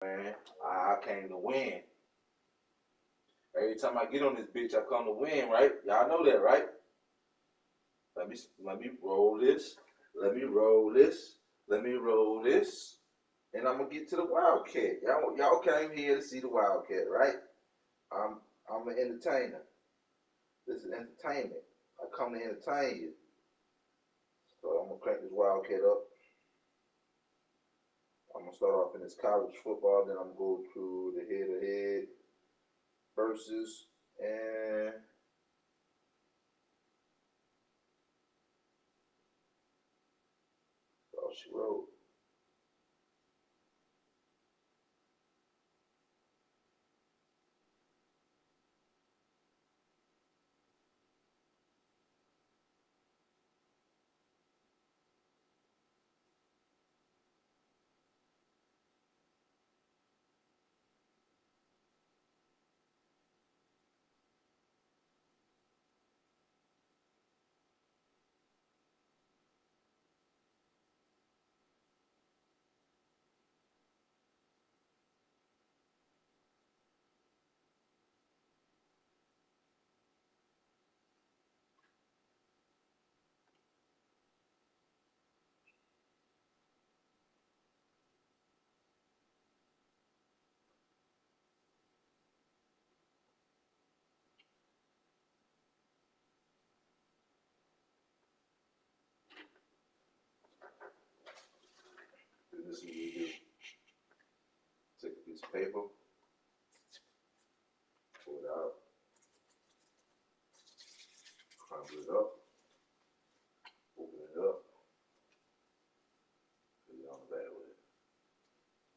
Man, I came to win. Every time I get on this bitch, I come to win, right? Y'all know that, right? Let me roll this. Let me roll this. Let me roll this. And I'm gonna get to the Wildcat. Y'all came here to see the Wildcat, right? I'm an entertainer. This is entertainment. I come to entertain you. So I'm gonna crank this Wildcat up. I'm gonna start off in this college football, then I'm gonna go to the head-to-head versus and oh, she wrote. This is what we do. Take a piece of paper, pull it out, crumble it up, open it up, put it on the back with it,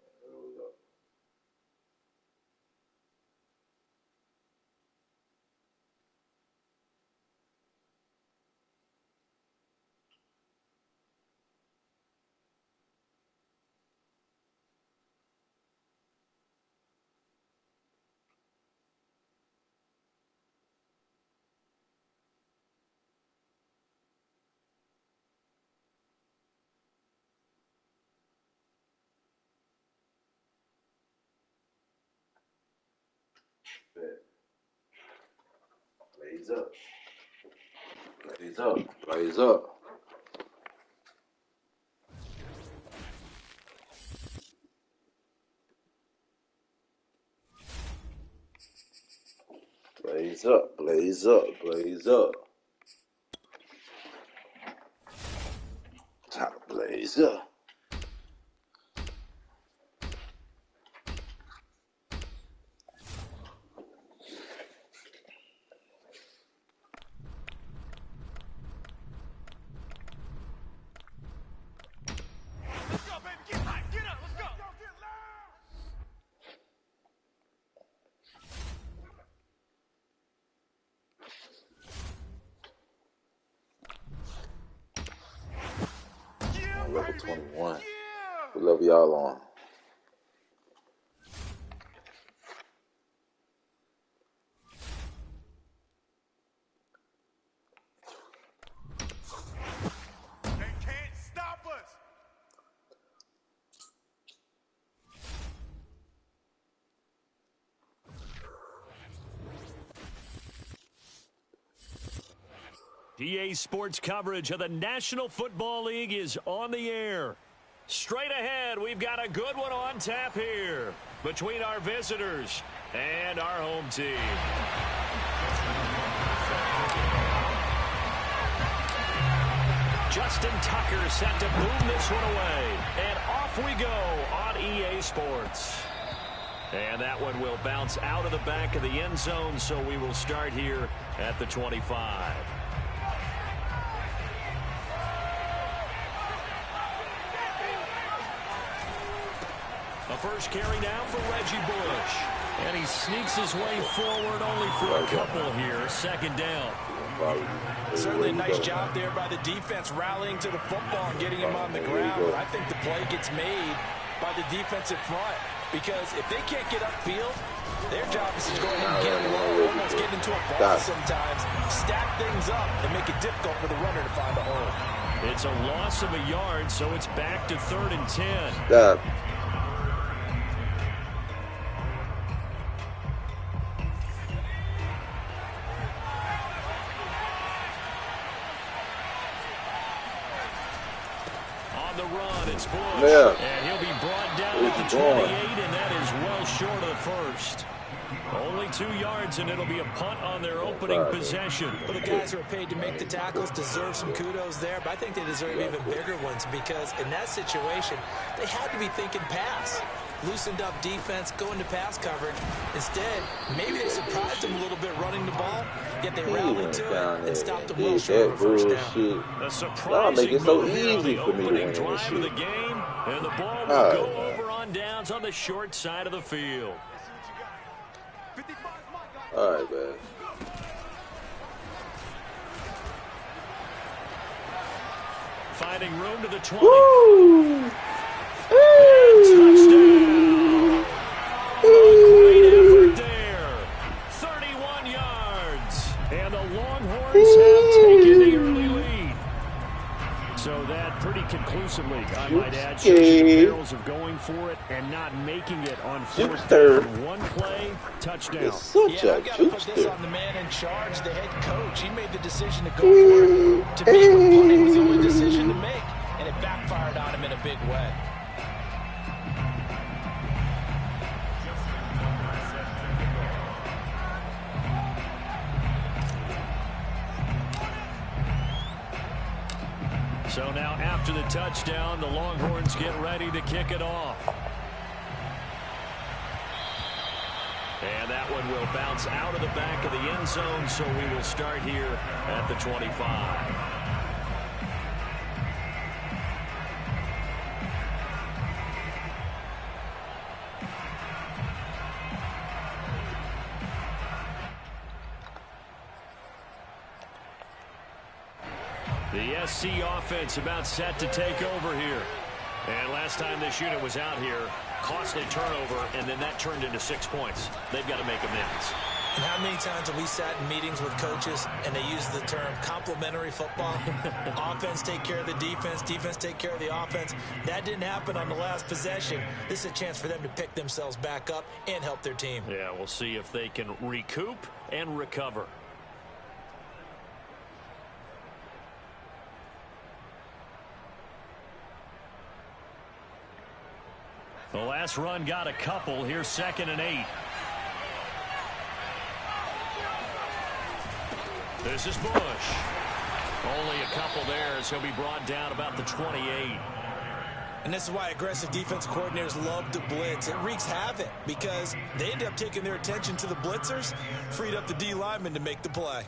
and roll it up. Blaze up. Blaze up. Blaze up. Blaze up. Blaze up. Blaze up. Time to blaze up. Level 21. We love y'all on. They can't stop us. EA Sports coverage of the National Football League is on the air. Straight ahead, we've got a good one on tap here between our visitors and our home team. Justin Tucker set to boom this one away. And off we go on EA Sports. And that one will bounce out of the back of the end zone, so we will start here at the 25. A first carry now for Reggie Bush. And he sneaks his way forward only for a couple here. Second down. Certainly a nice job there by the defense rallying to the football and getting him on the ground. But I think the play gets made by the defensive front. Because if they can't get upfield, their job is to go ahead and get low, almost get into a ball sometimes, stack things up, and make it difficult for the runner to find a hole. It's a loss of a yard, so it's back to 3rd and 10. Stop. the run. It's Bush. Yeah. And he'll be brought down at the 28, and that is well short of the first. Only 2 yards, and it'll be a punt on their opening possession. Well, the guys who are paid to make the tackles deserve some kudos there, but I think they deserve even bigger ones because in that situation, they had to be thinking pass. Loosened up defense, going to pass coverage. Instead, maybe they surprised them a little bit running the ball, yet they rallied to it and stopped them well short of a first down. A surprising move here on the opening drive of the game, and the ball will go over on downs on the short side of the field. All right, man. Finding room to the 20. Woo! Touchdown! Great effort there. 31 yards. And the Longhorns have taken the early lead. So that pretty conclusively, I might add, shows the perils of going for it and not making it on fourth down. One play, touchdown. I've got to put this on the man in charge, the head coach. He made the decision to go for it. To me, punting was the only decision to make, and it backfired on him in a big way. So now after the touchdown, the Longhorns get ready to kick it off. And that one will bounce out of the back of the end zone, so we will start here at the 25. The SC offense about set to take over here. And last time this unit was out here, costly turnover, and then that turned into 6 points. They've got to make amends. And how many times have we sat in meetings with coaches and they use the term complementary football? Offense take care of the defense, defense take care of the offense. That didn't happen on the last possession. This is a chance for them to pick themselves back up and help their team. Yeah, we'll see if they can recoup and recover. The last run got a couple. Here's 2nd and 8. This is Bush. Only a couple there as he'll be brought down about the 28. And this is why aggressive defense coordinators love to blitz. It wreaks havoc because they end up taking their attention to the blitzers, freed up the D lineman to make the play.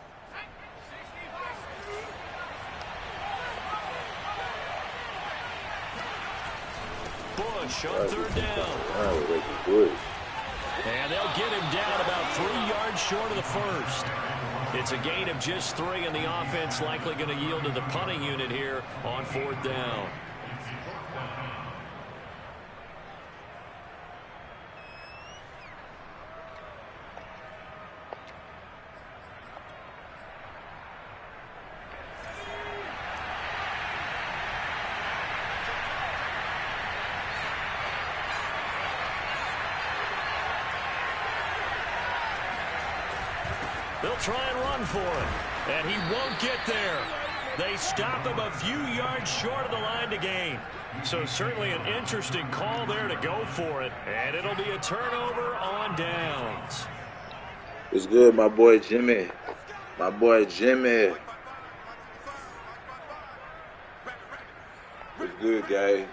Bush on 3rd down. And they'll get him down about 3 yards short of the first. It's a gain of just 3, and the offense likely going to yield to the punting unit here on 4th down. They'll try and run for it, and he won't get there. They stop him a few yards short of the line to gain. So certainly an interesting call there to go for it, and it'll be a turnover on downs. It's good, my boy Jimmy. My boy Jimmy. It's good, guy.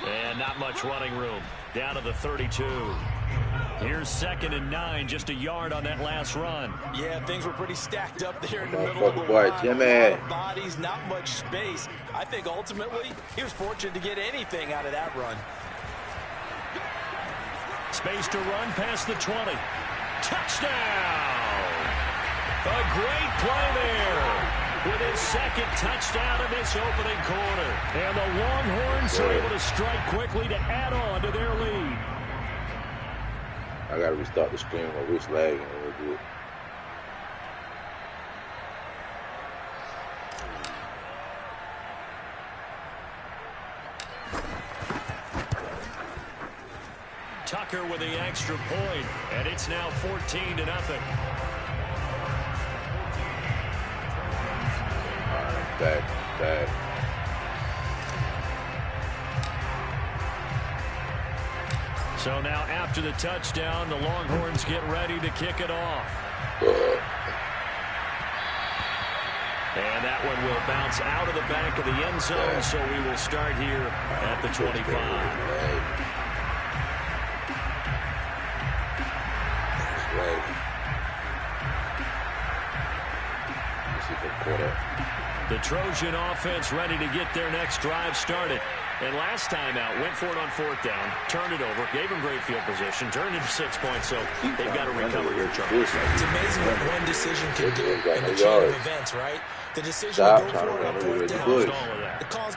And not much running room. Down to the 32. Here's 2nd and 9, just a yard on that last run. Yeah, things were pretty stacked up there in the middle of the boy, line. Jimmy. A lot of bodies, not much space. I think ultimately he was fortunate to get anything out of that run. Space to run past the 20. Touchdown! A great play there. With his 2nd touchdown in this opening quarter. And the Longhorns are able to strike quickly to add on to their lead. I got to restart the screen. My wrist lagging a little bit. Tucker with the extra point, and it's now 14-0. back. So now after the touchdown, the Longhorns get ready to kick it off. And that one will bounce out of the back of the end zone, so we will start here at the 25. The Trojan offense ready to get their next drive started. And last time out, went for it on 4th down, turned it over, gave them great field position, turned it to 6 points, so they've got to recover here, Charles. It's amazing what one decision can do in the chain of events, right? The decision to go for it on 4th down.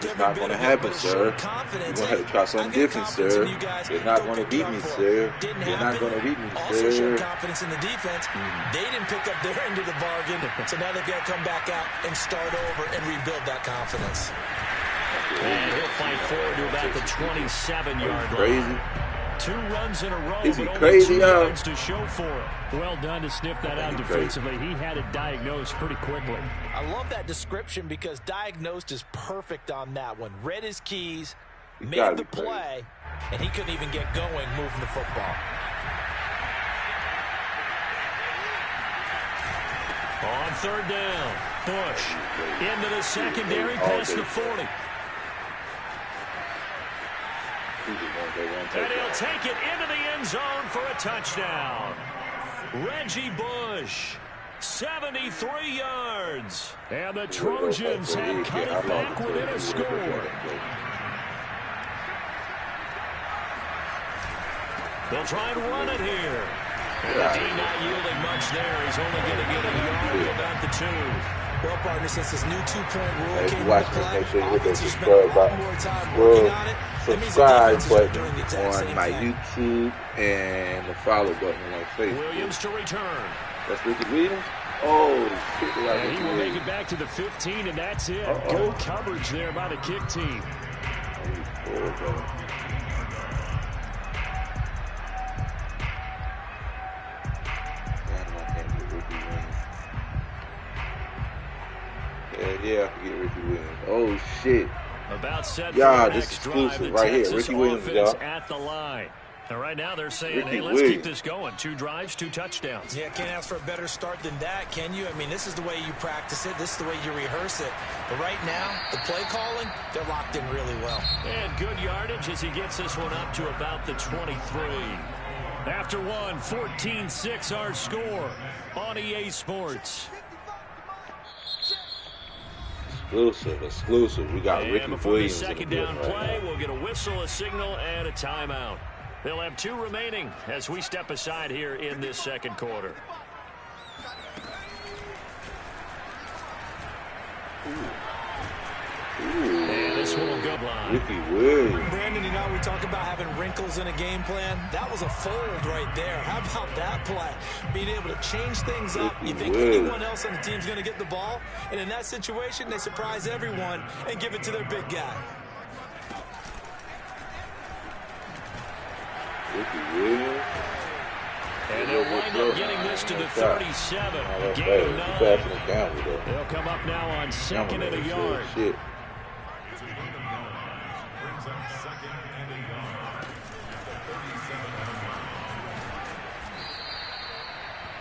It's not going to happen, sir. You're going to have to try something different, sir. You're not going to beat me, sir. You're not going to beat me, Also showed sir. confidence in the defense. They didn't pick up their end of the bargain, so now they've got to come back out and start over and rebuild that confidence. And he'll fight forward to about the 27-yard line. Crazy. 2 runs in a row, Is he but crazy, only 2 huh? yards to show for it. Well done to sniff that out defensively. He had it diagnosed pretty quickly. I love that description because diagnosed is perfect on that one. Read his keys, made the play, and he couldn't even get going moving the football. On 3rd down, Bush into the secondary past the 40. And he'll take it into the end zone for a touchdown. Reggie Bush, 73 yards. And the Trojans have cut it back within a score. They'll try and run it here. And the D not yielding much there. He's only going to get a yard to about the 2. Well, partner, since this new 2-point rule If came you into watch play, this, make sure you hit that offenses spent a lot subscribe more time working on it. That means the subscribe defenses are button doing the exact on same my thing. YouTube and the follow button on Facebook. Williams to return. That's Ricky Williams. Oh, shit, And he will make it back to the 15, and that's it. Good coverage there by the kick team. Yeah, I can get Ricky Williams. Oh, shit. About set Yeah, for the this next is drive. exclusive The right here. Texas Ricky Williams, offense y'all. at the line. And right now they're saying, Ricky hey, let's keep Williams. this going. 2 drives, 2 touchdowns. Yeah, can't ask for a better start than that, can you? I mean, this is the way you practice it. This is the way you rehearse it. But right now, the play calling, they're locked in really well. And good yardage as he gets this one up to about the 23. After one, 14-6 our score on EA Sports. Exclusive. We got And Ricky before Williams the in the second building down right play, now. we'll get a whistle, a signal, and a timeout. They'll have 2 remaining as we step aside here in this second quarter. And this one will go line. Ricky Williams. Brandon, you know, we talk about having wrinkles in a game plan. That was a fold right there. How about that play? Being able to change things up. You think anyone else on the team's going to get the ball? And in that situation, they surprise everyone and give it to their big guy. Ricky Williams. And they'll wind up getting this to the 37. Gain of 9. They'll come up now on 2nd and a yard. Shit. Brings up 2nd and a yard. At the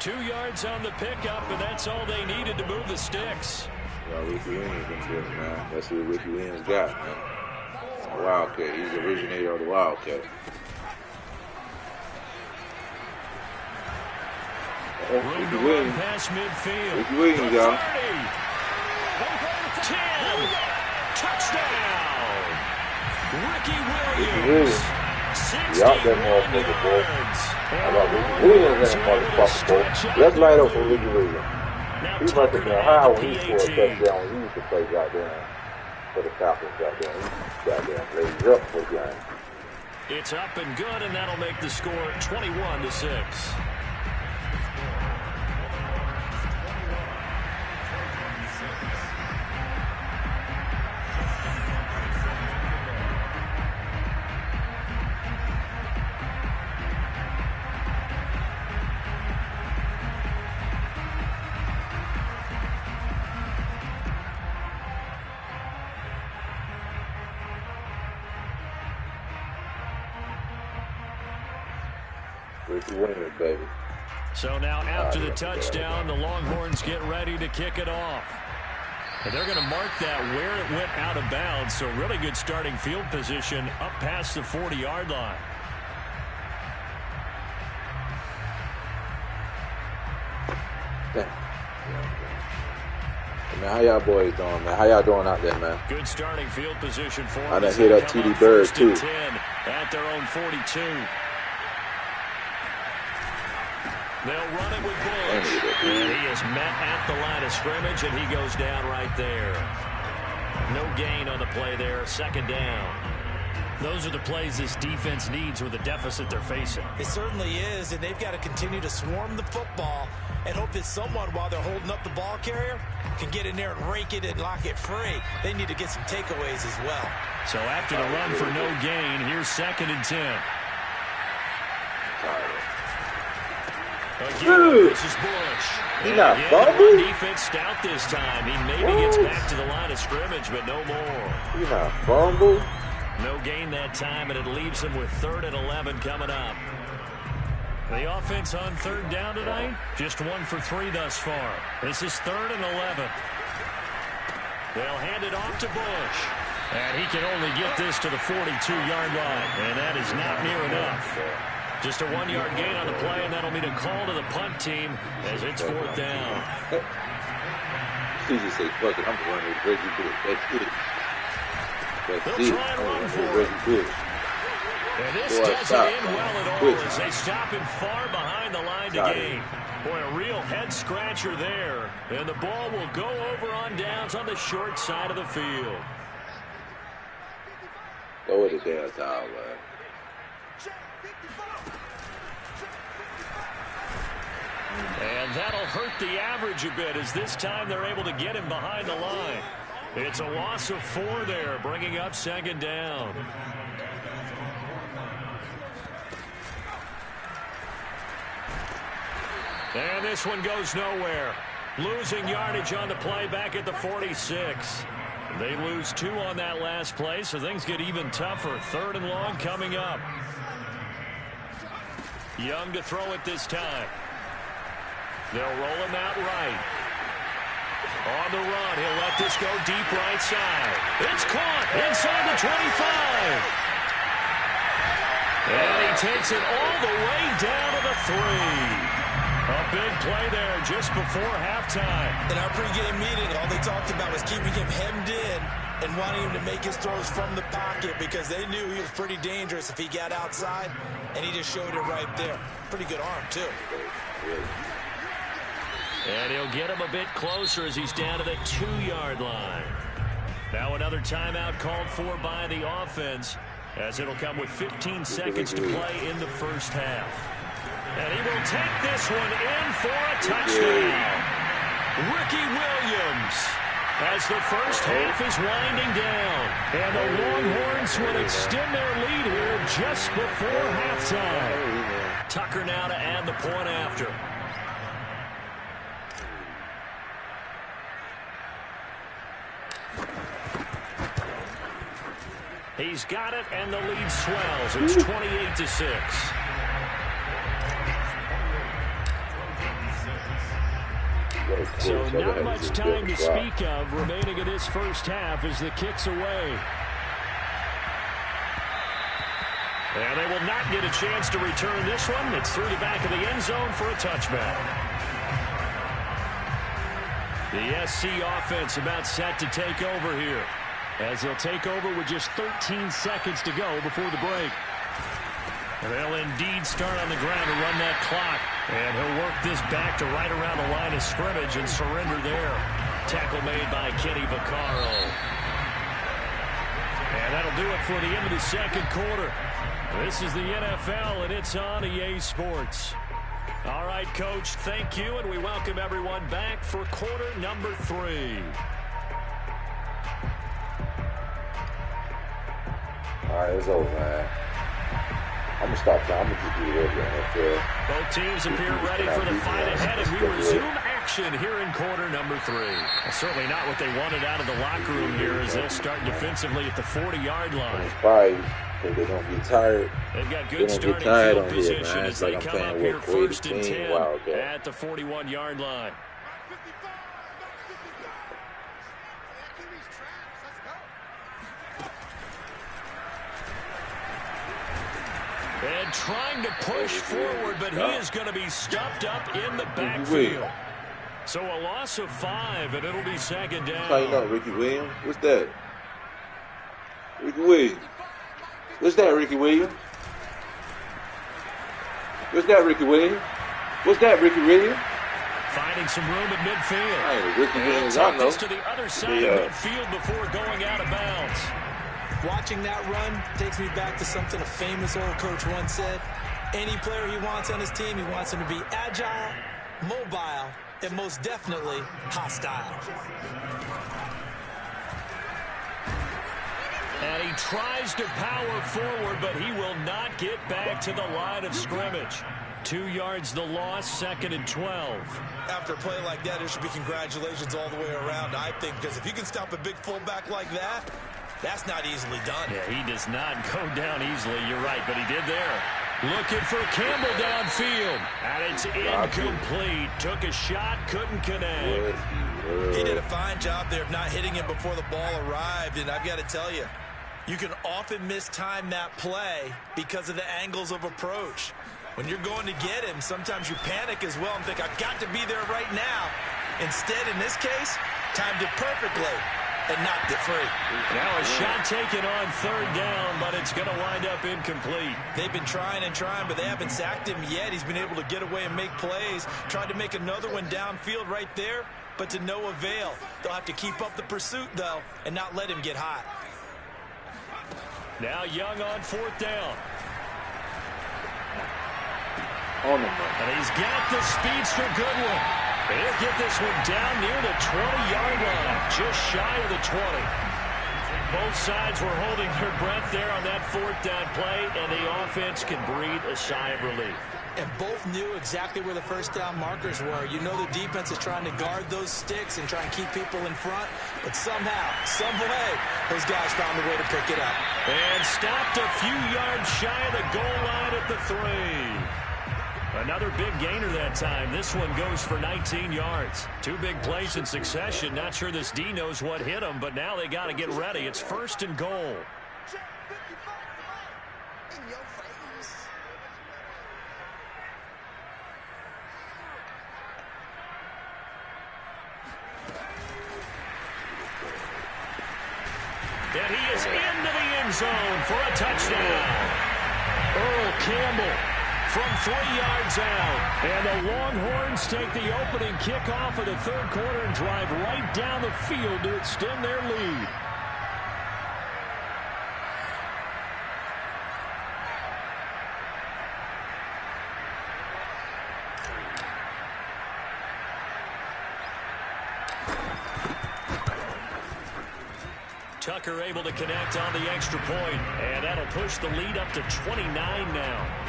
37. 2 yards on the pickup, and that's all they needed to move the sticks. Got Ricky Williams in this, man. That's what Ricky Williams got, man. Wildcat. He's the originator of the Wildcat. Room to run past midfield. Ricky Williams, y'all. 10. Touchdown. Ricky Williams. 61 yards. I got Ricky Williams in the motherfucker, boy. Let's light up for Ricky Williams. He must have been high when he scored a touchdown when he used to play goddamn for the Falcons goddamn. He goddamn laid up for the game. It's up and good, and that'll make the score 21-6. Ricky Williams, baby. So now after the touchdown, the Longhorns get ready to kick it off. And they're going to mark that where it went out of bounds. So really good starting field position up past the 40-yard line. Damn. Man, how y'all boys doing, man? How y'all doing out there, man? Good starting field position for them. I done hear that TD Bird, too. 10 at their own 42. They'll run it with Bush. And he is met at the line of scrimmage, and he goes down right there. No gain on the play there. Second down. Those are the plays this defense needs with the deficit they're facing. It certainly is, and they've got to continue to swarm the football and hope that someone, while they're holding up the ball carrier, can get in there and rake it and lock it free. They need to get some takeaways as well. So after the run for no gain, here's 2nd and 10. Again, this is Bush. He not fumbled? Defense stout this time. He maybe gets back to the line of scrimmage, but no more. He not fumbled? No gain that time, and it leaves him with 3rd and 11 coming up. The offense on 3rd down tonight, just 1 for 3 thus far. This is 3rd and 11. They'll hand it off to Bush. And he can only get this to the 42-yard line, and that is not near enough. Just a 1-yard gain on the play, and that'll mean a call to the punt team as it's 4th down. He just say, fuck it, I'm going to run with Reggie Bush. That's it. They'll try and run for it. And this doesn't end well at all as they stop him far behind the line to gain. Boy, a real head-scratcher there. And the ball will go over on downs on the short side of the field. Go with the damn towel, man. And that'll hurt the average a bit as this time they're able to get him behind the line. It's a loss of 4 there, bringing up 2nd down. And this one goes nowhere. Losing yardage on the play back at the 46. They lose 2 on that last play, so things get even tougher. 3rd and long coming up. Young to throw it this time. They'll roll him out right. On the run, he'll let this go deep right side. It's caught inside the 25. And he takes it all the way down to the 3. A big play there just before halftime. In our pregame meeting, all they talked about was keeping him hemmed in and wanting him to make his throws from the pocket because they knew he was pretty dangerous if he got outside, and he just showed it right there. Pretty good arm, too. And he'll get him a bit closer as he's down to the 2-yard line. Now another timeout called for by the offense as it'll come with 15 seconds to play in the first half. And he will take this one in for a touchdown. Ricky Williams as the first half is winding down. And the Longhorns will extend their lead here just before halftime. Tucker now to add the point after. He's got it, and the lead swells. It's 28-6. So not much time to speak of remaining in this first half as the kick's away. And they will not get a chance to return this one. It's through the back of the end zone for a touchback. The SC offense about set to take over here, as they'll take over with just 13 seconds to go before the break. And they'll indeed start on the ground to run that clock. And he'll work this back to right around the line of scrimmage and surrender there. Tackle made by Kenny Vaccaro. And that'll do it for the end of the second quarter. This is the NFL, and it's on EA Sports. All right, Coach, thank you, and we welcome everyone back for quarter number 3. All right, it's over, man. I'm going to stop now. I'm going to just do the work. Both teams appear ready for the fight ahead, and we resume action here in quarter number 3. Well, certainly not what they wanted out of the locker room here as they'll start defensively at the 40-yard line. Because they don't get tired. They've got They good don't get starting tired field on here, position man. as It's they like I'm come playing up with here Creative first and Team 10 Wildcat. at the 41-yard line. And trying to push forward, but he is going to be stuffed up in the backfield. So a loss of 5, and it'll be second down. Tighten up, Ricky Williams. What's that? Ricky Williams. What's that, Ricky Williams? What's that, Ricky Williams? What's that, Ricky Williams? Finding some room at midfield. Hey, Ricky Williams, Take I know. this to the other side of midfield before going out of bounds. Watching that run takes me back to something a famous old coach once said. Any player he wants on his team, he wants him to be agile, mobile, and most definitely hostile. And he tries to power forward, but he will not get back to the line of scrimmage. 2 yards the loss, 2nd and 12. After a play like that, there should be congratulations all the way around, I think, because if you can stop a big fullback like that, that's not easily done. Yeah, he does not go down easily, you're right, but he did there. Looking for Campbell downfield, and it's incomplete. Took a shot, couldn't connect. He did a fine job there of not hitting him before the ball arrived, and I've got to tell you, you can often mistime that play because of the angles of approach. When you're going to get him, sometimes you panic as well and think, I've got to be there right now. Instead, in this case, timed it perfectly and knocked it free. Now a shot taken on 3rd down, but it's going to wind up incomplete. They've been trying and trying, but they haven't sacked him yet. He's been able to get away and make plays. Tried to make another one downfield right there, but to no avail. They'll have to keep up the pursuit, though, and not let him get hot. Now Young on 4th down. And he's got the speedster Goodwin. He'll get this one down near the 20-yard line, just shy of the 20. Both sides were holding their breath there on that 4th down play, and the offense can breathe a sigh of relief. And both knew exactly where the first down markers were. You know the defense is trying to guard those sticks and try and keep people in front, but somehow, some way, those guys found a way to pick it up. And stopped a few yards shy of the goal line at the 3. Another big gainer that time. This one goes for 19 yards. 2 big plays in succession. Not sure this D knows what hit him, but now they got to get ready. It's 1st and goal. And he is into the end zone for a touchdown. Earl Campbell from 3 yards out. And the Longhorns take the opening kickoff of the 3rd quarter and drive right down the field to extend their lead. Tucker able to connect on the extra point, and that'll push the lead up to 29 now.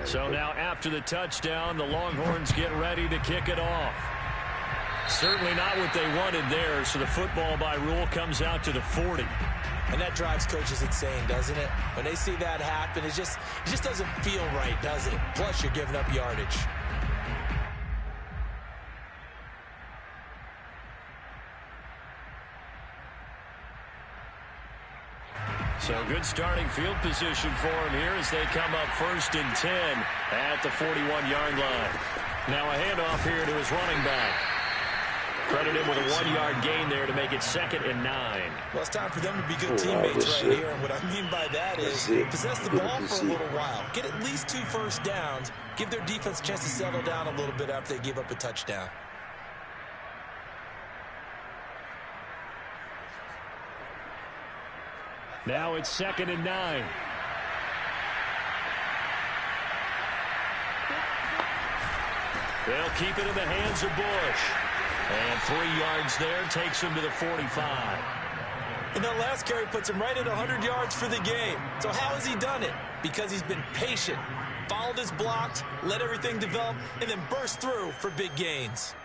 So now after the touchdown, the Longhorns get ready to kick it off. Certainly not what they wanted there, so the football by rule comes out to the 40. And that drives coaches insane, doesn't it? When they see that happen, it just doesn't feel right, does it? Plus, you're giving up yardage. So good starting field position for him here as they come up 1st and 10 at the 41-yard line. Now a handoff here to his running back. Credit him with a 1-yard gain there to make it 2nd and 9. Well, it's time for them to be good teammates right here. And what I mean by that is possess the ball for a little while. Get at least 2 first downs. Give their defense a chance to settle down a little bit after they give up a touchdown. Now it's 2nd and 9. They'll keep it in the hands of Bush. And 3 yards there takes him to the 45. And that last carry puts him right at 100 yards for the game. So how has he done it? Because he's been patient, followed his blocks, let everything develop, and then burst through for big gains.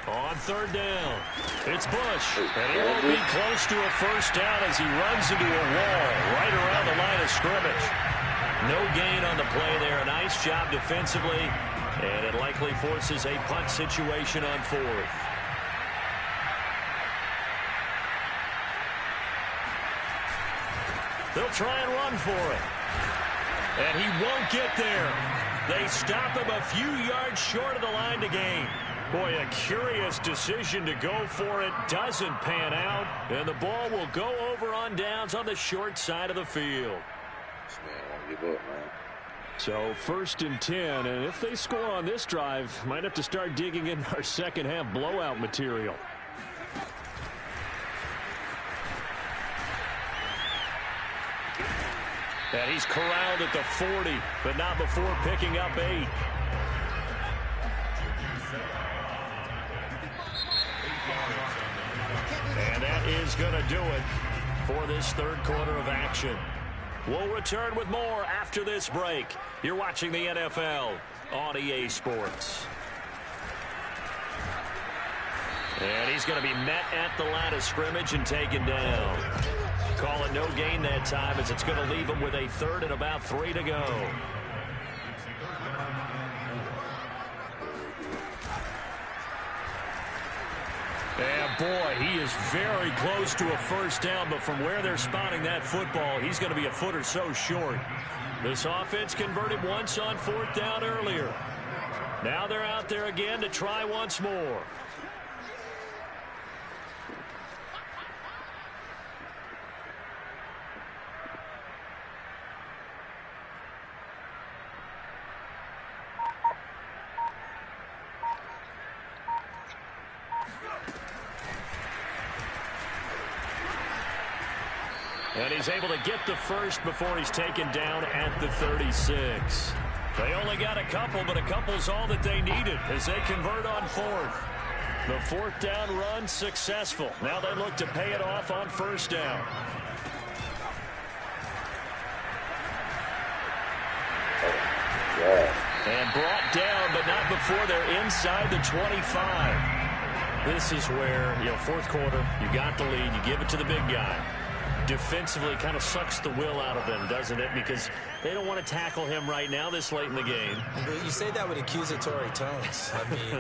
On 3rd down, it's Bush, and he won't be close to a first down as he runs into a wall right around the line of scrimmage. No gain on the play there. A nice job defensively, and it likely forces a punt situation on 4th. They'll try and run for it, and he won't get there. They stop him a few yards short of the line to gain. Boy, a curious decision to go for it. Doesn't pan out. And the ball will go over on downs on the short side of the field. This man won't give up, man. So 1st and 10. And if they score on this drive, might have to start digging in our second half blowout material. And he's corralled at the 40, but not before picking up 8. And that is going to do it for this 3rd quarter of action. We'll return with more after this break. You're watching the NFL on EA Sports. And he's going to be met at the line of scrimmage and taken down. Call it no gain that time as it's going to leave him with a 3rd and about 3 to go. And boy, he is very close to a first down, but from where they're spotting that football, he's going to be a foot or so short. This offense converted once on 4th down earlier. Now they're out there again to try once more. And he's able to get the first before he's taken down at the 36. They only got a couple, but a couple's all that they needed as they convert on 4th. The 4th down run successful. Now they look to pay it off on 1st down. And brought down, but not before they're inside the 25. This is where, 4th quarter, you got the lead, you give it to the big guy. Defensively kind of sucks the will out of them, doesn't it? Because they don't want to tackle him right now this late in the game. But you say that with accusatory tones. I mean,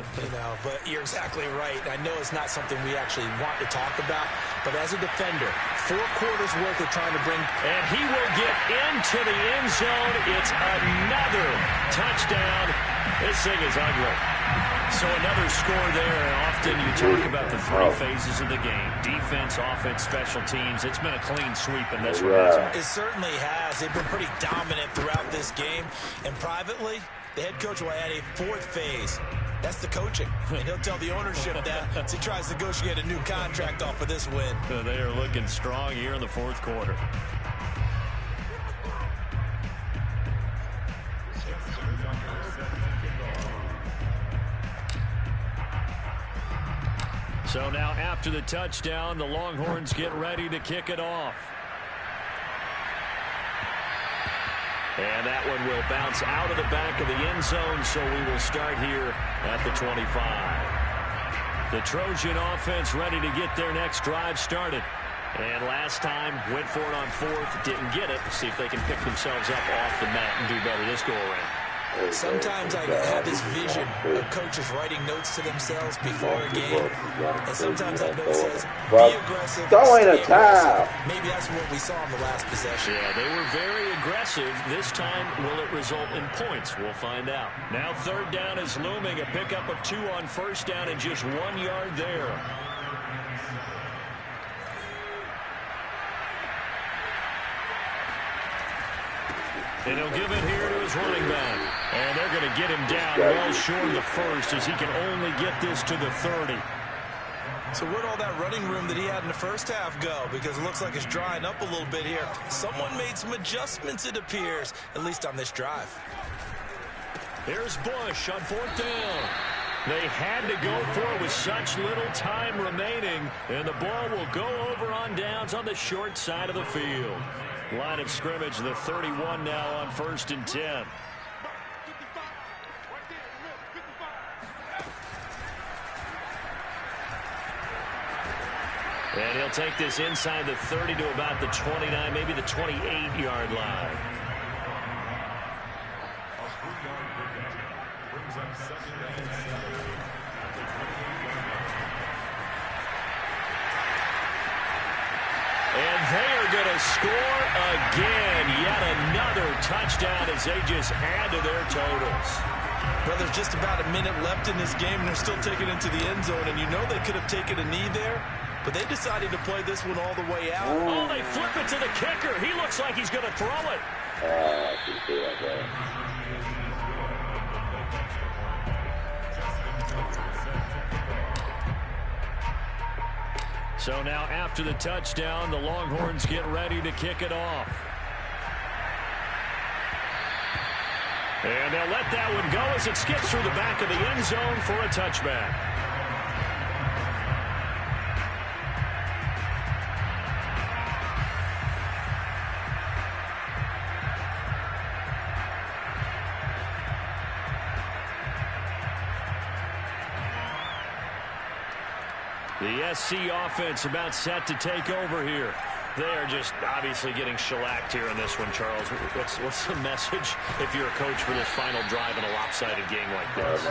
but you're exactly right. I know it's not something we actually want to talk about, but as a defender, 4 quarters worth of trying to bring. And he will get into the end zone. It's another touchdown. This thing is ugly. So another score there. Often you talk about the 3 phases of the game. Defense, offense, special teams. It's been a clean sweep in this one, hasn't it? It certainly has. They've been pretty dominant throughout this game. And privately, the head coach will add a 4th phase. That's the coaching. And he'll tell the ownership that as he tries to negotiate a new contract off of this win. They are looking strong here in the 4th quarter. So now after the touchdown, the Longhorns get ready to kick it off. And that one will bounce out of the back of the end zone, so we will start here at the 25. The Trojan offense ready to get their next drive started. And last time, went for it on 4th, didn't get it. See if they can pick themselves up off the mat and do better this go-around. Sometimes I have this vision of coaches writing notes to themselves before a game, and sometimes that note says, be aggressive, stay aggressive. Maybe that's what we saw in the last possession. Yeah, they were very aggressive. This time, will it result in points? We'll find out. Now 3rd down is looming, a pickup of 2 on 1st down and just 1 yard there. And he'll give it here to his running back. And they're going to get him down well short of the first as he can only get this to the 30. So where'd all that running room that he had in the first half go? Because it looks like it's drying up a little bit here. Someone made some adjustments, it appears, at least on this drive. Here's Bush on 4th down. They had to go for it with such little time remaining, and the ball will go over on downs on the short side of the field. Line of scrimmage, the 31 now on 1st and 10. And he'll take this inside the 30 to about the 29, maybe the 28-yard line. And they are going to score again. Yet another touchdown as they just add to their totals. Well, there's just about a minute left in this game, and they're still taking it to the end zone. And you know they could have taken a knee there, but they decided to play this one all the way out. Oh, they flip it to the kicker. He looks like he's going to throw it. I should say like that. So now after the touchdown, the Longhorns get ready to kick it off. And they'll let that one go as it skips through the back of the end zone for a touchback. The SC offense about set to take over here. They are just obviously getting shellacked here in this one, Charles. What's the message if you're a coach for this final drive in a lopsided game like this?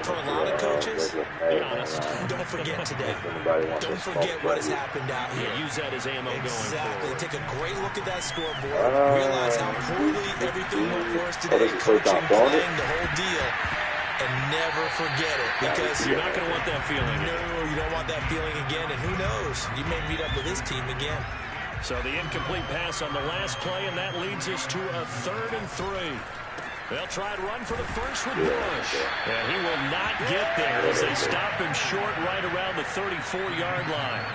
For a lot of coaches, be honest. Don't forget today. Don't forget what has happened out here. Use that as ammo going Exactly. forward. Take a great look at that scoreboard. Realize how poorly everything went for us today. Coaching, playing, the whole deal. And never forget it, because You're not going to want that feeling. No, you don't want that feeling again. And who knows? You may meet up with this team again. So the incomplete pass on the last play, and that leads us to a 3rd and 3. They'll try and run for the first with Bush. And he will not get there as they stop him short right around the 34-yard line.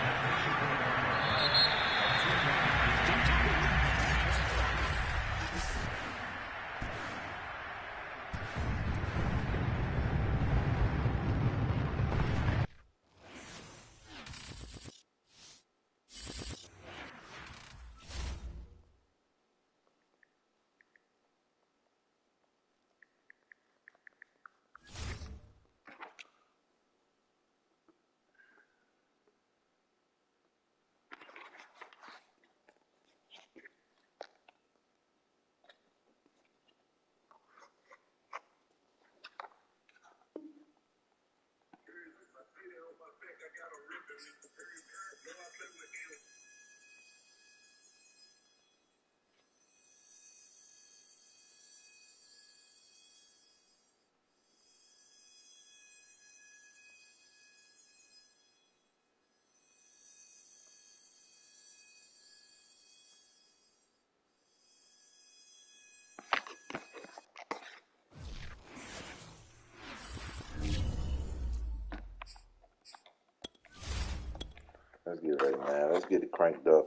Let's get it right, man. Let's get it cranked up.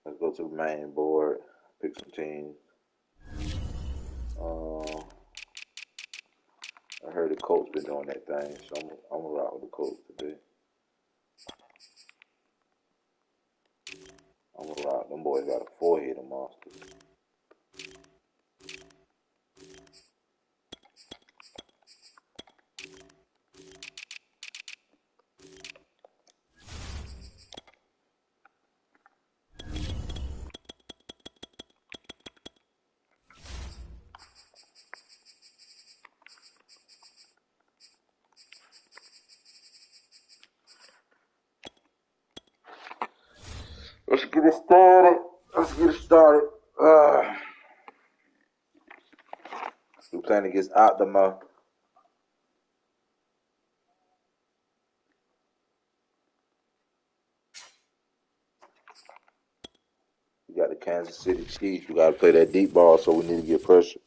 Let's go to the main board, pick some teams. I heard the Colts been doing that thing, so I'm gonna rock with the Colts today. I'm gonna rock. Them boys got a four-header monster. Let's get it started. Let's get it started. We playing against Optima. We got the Kansas City Chiefs. We got to play that deep ball, so we need to get pressure.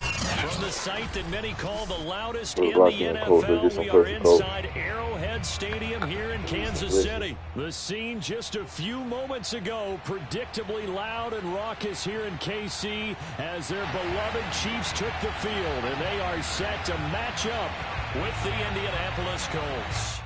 From the site that many call the loudest Put in a the block in, coach. Let's get NFL, some we are pressure, coach. inside Arrowhead Stadium here in Kansas City. The scene just a few moments ago, predictably loud and raucous here in KC as their beloved Chiefs took the field, and they are set to match up with the Indianapolis Colts.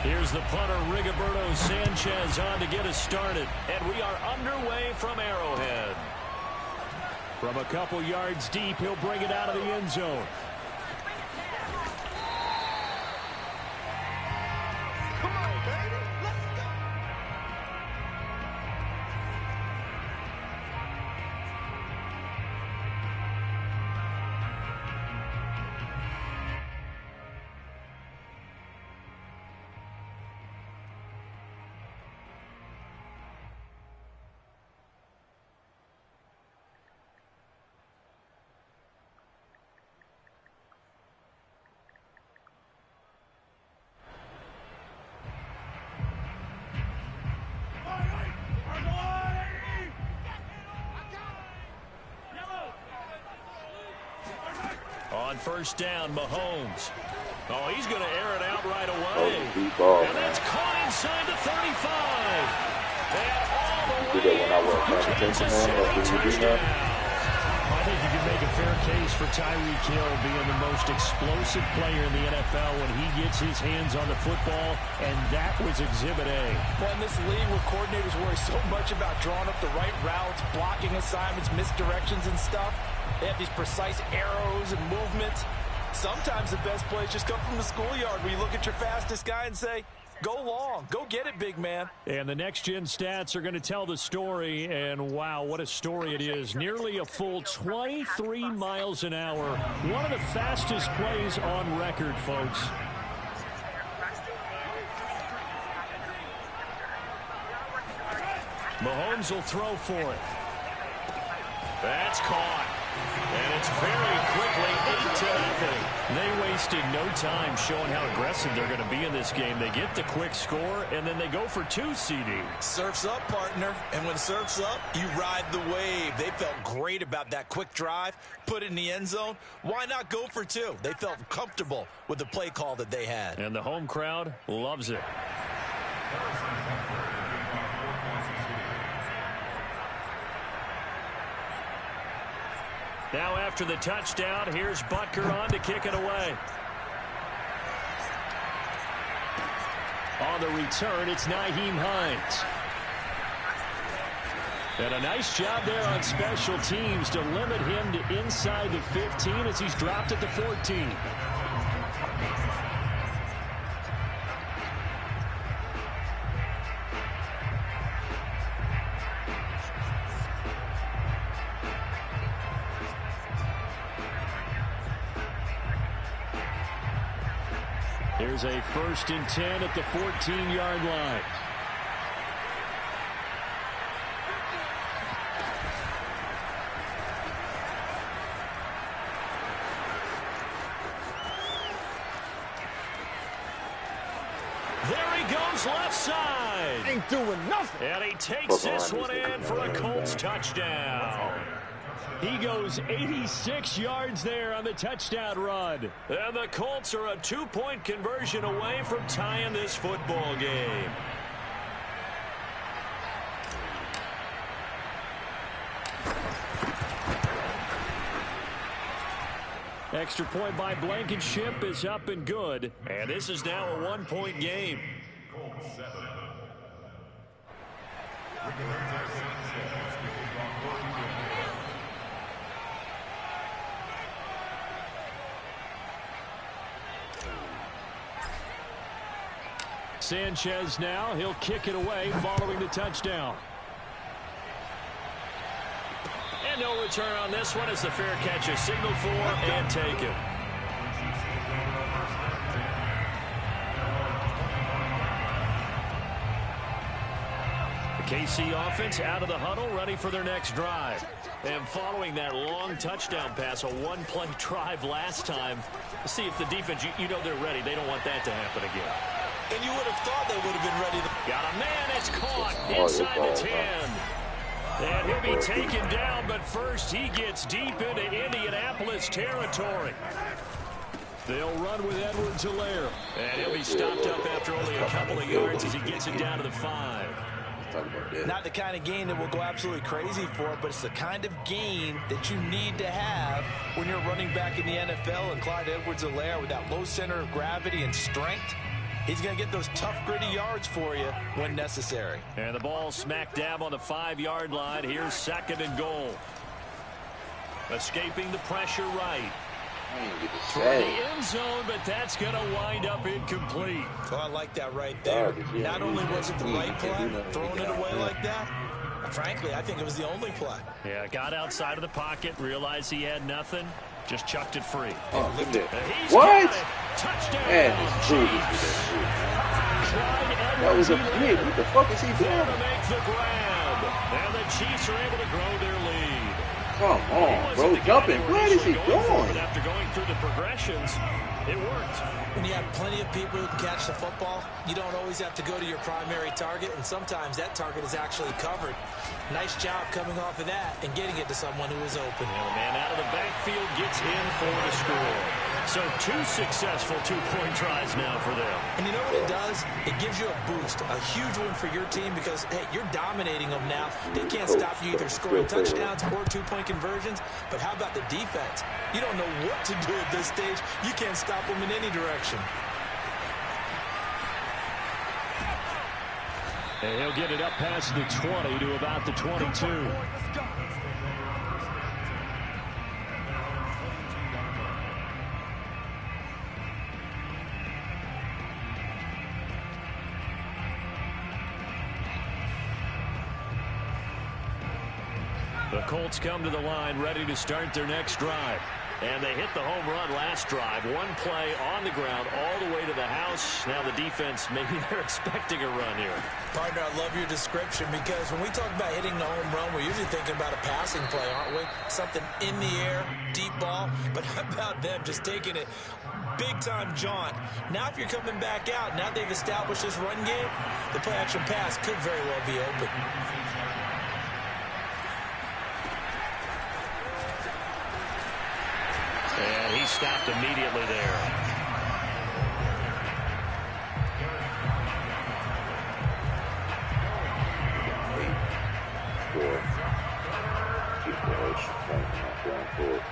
Here's the punter, Rigoberto Sanchez, on to get us started. And we are underway from Arrowhead. From a couple yards deep, he'll bring it out of the end zone. Come on, baby. Let's go. On first down, Mahomes. Oh, he's going to air it out right away. Oh, deep ball, and that's caught inside the 35. And all the way do that when I was for paying attention, Kansas man. That's City what we do touchdown. now. I think you can make a fair case for Tyreek Hill being the most explosive player in the NFL when he gets his hands on the football, and that was Exhibit A. Well, in this league where coordinators worry so much about drawing up the right routes, blocking assignments, misdirections and stuff, they have these precise arrows and movements. Sometimes the best plays just come from the schoolyard where you look at your fastest guy and say, go long, go get it, big man. And the next-gen stats are going to tell the story, and wow, what a story it is. Nearly a full 23 miles an hour. One of the fastest plays on record, folks. Mahomes will throw for it. That's caught. And it's very quickly 8-0. They wasted no time showing how aggressive they're going to be in this game. They get the quick score, and then they go for 2 CD. Surf's up, partner. And when surf's up, you ride the wave. They felt great about that quick drive, put it in the end zone. Why not go for 2? They felt comfortable with the play call that they had. And the home crowd loves it. Now after the touchdown, here's Butker on to kick it away. On the return, it's Nyheim Hines. And a nice job there on special teams to limit him to inside the 15 as he's dropped at the 14. Here's a 1st and 10 at the 14-yard line. There he goes left side. Ain't doing nothing. And he takes this one in for a Colts touchdown. He goes 86 yards there on the touchdown run. And the Colts are a 2-point conversion away from tying this football game. Extra point by Blankenship is up and good. And this is now a 1-point game. Sanchez now, he'll kick it away following the touchdown. And And no return on this one as the fair catch is signaled for and taken. KC offense out of the huddle, ready for their next drive. And following that long touchdown pass, a one-play drive last time, see if the defense, you know they're ready. They don't want that to happen again. And you would have thought they would have been ready. Got a man that's caught inside the 10. And he'll be taken down, but first he gets deep into Indianapolis territory. They'll run with Edwards-Helaire. And he'll be stopped up after only a couple of yards as he gets it down to the 5. Not the kind of game that will go absolutely crazy for, but it's the kind of game that you need to have when you're running back in the NFL. And Clyde Edwards-Helaire, with that low center of gravity and strength, he's going to get those tough, gritty yards for you when necessary. And the ball smack dab on the 5-yard line. Here's 2nd and goal. Escaping the pressure right. For the end zone, but that's going to wind up incomplete. Oh, I like that right there. Not only was it the right play, throwing it away like that, frankly, I think it was the only play. Yeah, got outside of the pocket, realized he had nothing, just chucked it free. Oh, look at that. He's What? got it. Touchdown. Man, that was a blitz. What the fuck is he There doing? to make the grab. And the Chiefs are able to grow their lead. Come on, bro. Jumping. What is he doing? After going through the progressions, it worked. When you have plenty of people who can catch the football, you don't always have to go to your primary target, and sometimes that target is actually covered. Nice job coming off of that and getting it to someone who is open. And the man out of the backfield gets in for the score. So 2 successful 2-point tries now for them. And you know what it does? It gives you a boost, a huge one for your team because, hey, you're dominating them now. They can't stop you either scoring touchdowns or 2-point conversions. But how about the defense? You don't know what to do at this stage. You can't stop them in any direction. And he'll get it up past the 20 to about the 22. The Colts come to the line ready to start their next drive. And they hit the home run last drive. One play on the ground all the way to the house. Now the defense, maybe they're expecting a run here. Partner, I love your description because when we talk about hitting the home run, we're usually thinking about a passing play, aren't we? Something in the air, deep ball. But how about them just taking it big-time jaunt? Now if you're coming back out, now they've established this run game, the play-action pass could very well be open. And he stopped immediately there. Keep the ocean going forward.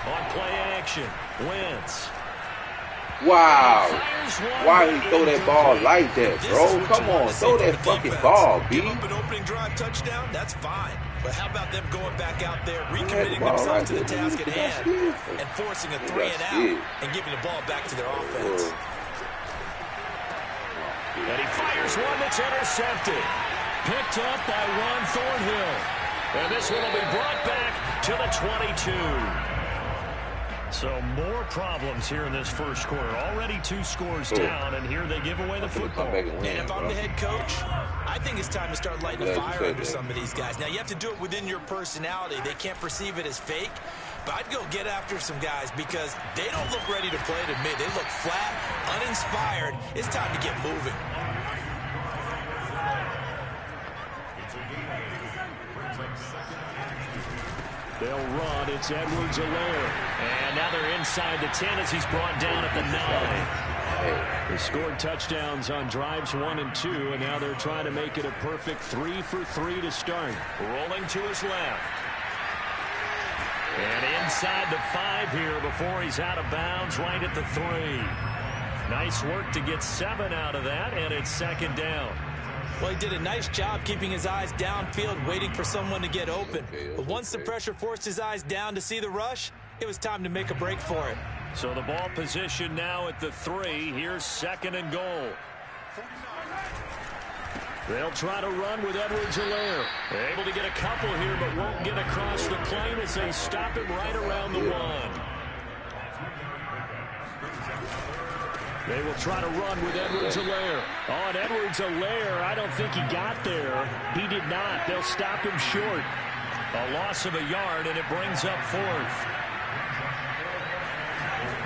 On play action, Wentz. Wow. Why he throw that ball like that, bro? Come on, throw that fucking ball, B. Give up an opening drive touchdown, that's fine. But how about them going back out there, recommitting themselves to the task at hand, and forcing a 3 and out, and giving the ball back to their offense. And he fires one that's intercepted. Picked up by Ron Thornhill. And this one will be brought back to the 22. So more problems here in this first quarter. Already 2 scores down, and here they give away the football. And if I'm the head coach, I think it's time to start lighting a fire under some of these guys. Now, you have to do it within your personality. They can't perceive it as fake. But I'd go get after some guys because they don't look ready to play to me. They look flat, uninspired. It's time to get moving. They'll run. It's Edwards-Helaire. And now they're inside the 10 as he's brought down at the 9. They scored touchdowns on drives 1 and 2, and now they're trying to make it a perfect 3 for 3 to start. Rolling to his left. And inside the 5 here before he's out of bounds right at the 3. Nice work to get 7 out of that, and it's 2nd down. Well, he did a nice job keeping his eyes downfield, waiting for someone to get open. But once the pressure forced his eyes down to see the rush, it was time to make a break for it. So the ball position now at the 3. Here's 2nd and goal. They'll try to run with Edwards-Helaire. Able to get a couple here, but won't get across the plane as they stop him right around the 1. They will try to run with Edwards-Helaire. Oh, and Edwards-Helaire, I don't think he got there. He did not. They'll stop him short. A loss of a yard, and it brings up 4th.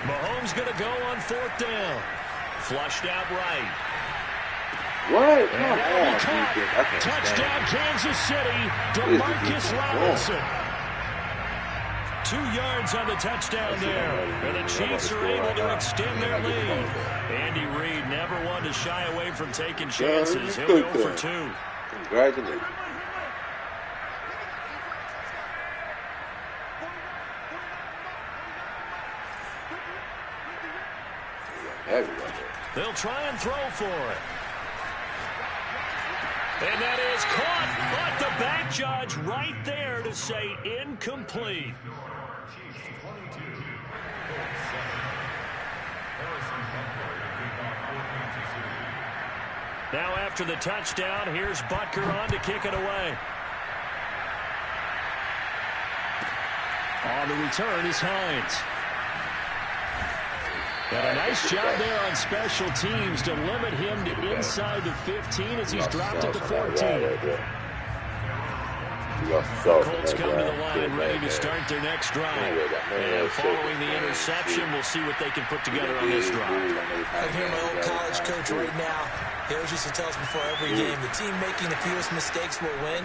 Mahomes going to go on 4th down. Flushed out right. What? Come on. Touchdown, Kansas City. DeMarcus Robinson. 2 yards on the touchdown there. And the Chiefs are able to extend their lead. Andy Reid never wanted to shy away from taking chances. He'll go for 2. Congratulations. They'll try and throw for it. And that is caught, but the back judge right there to say incomplete. Now after the touchdown, here's Butker on to kick it away. On the return is Hines. And a nice job there on special teams to limit him to inside the 15 as he's dropped at the 14. The Colts come to the line ready to start their next drive. And following the interception, we'll see what they can put together on this drive. I hear my old college coach right now. He always used to tell us before every game, the team making the fewest mistakes will win.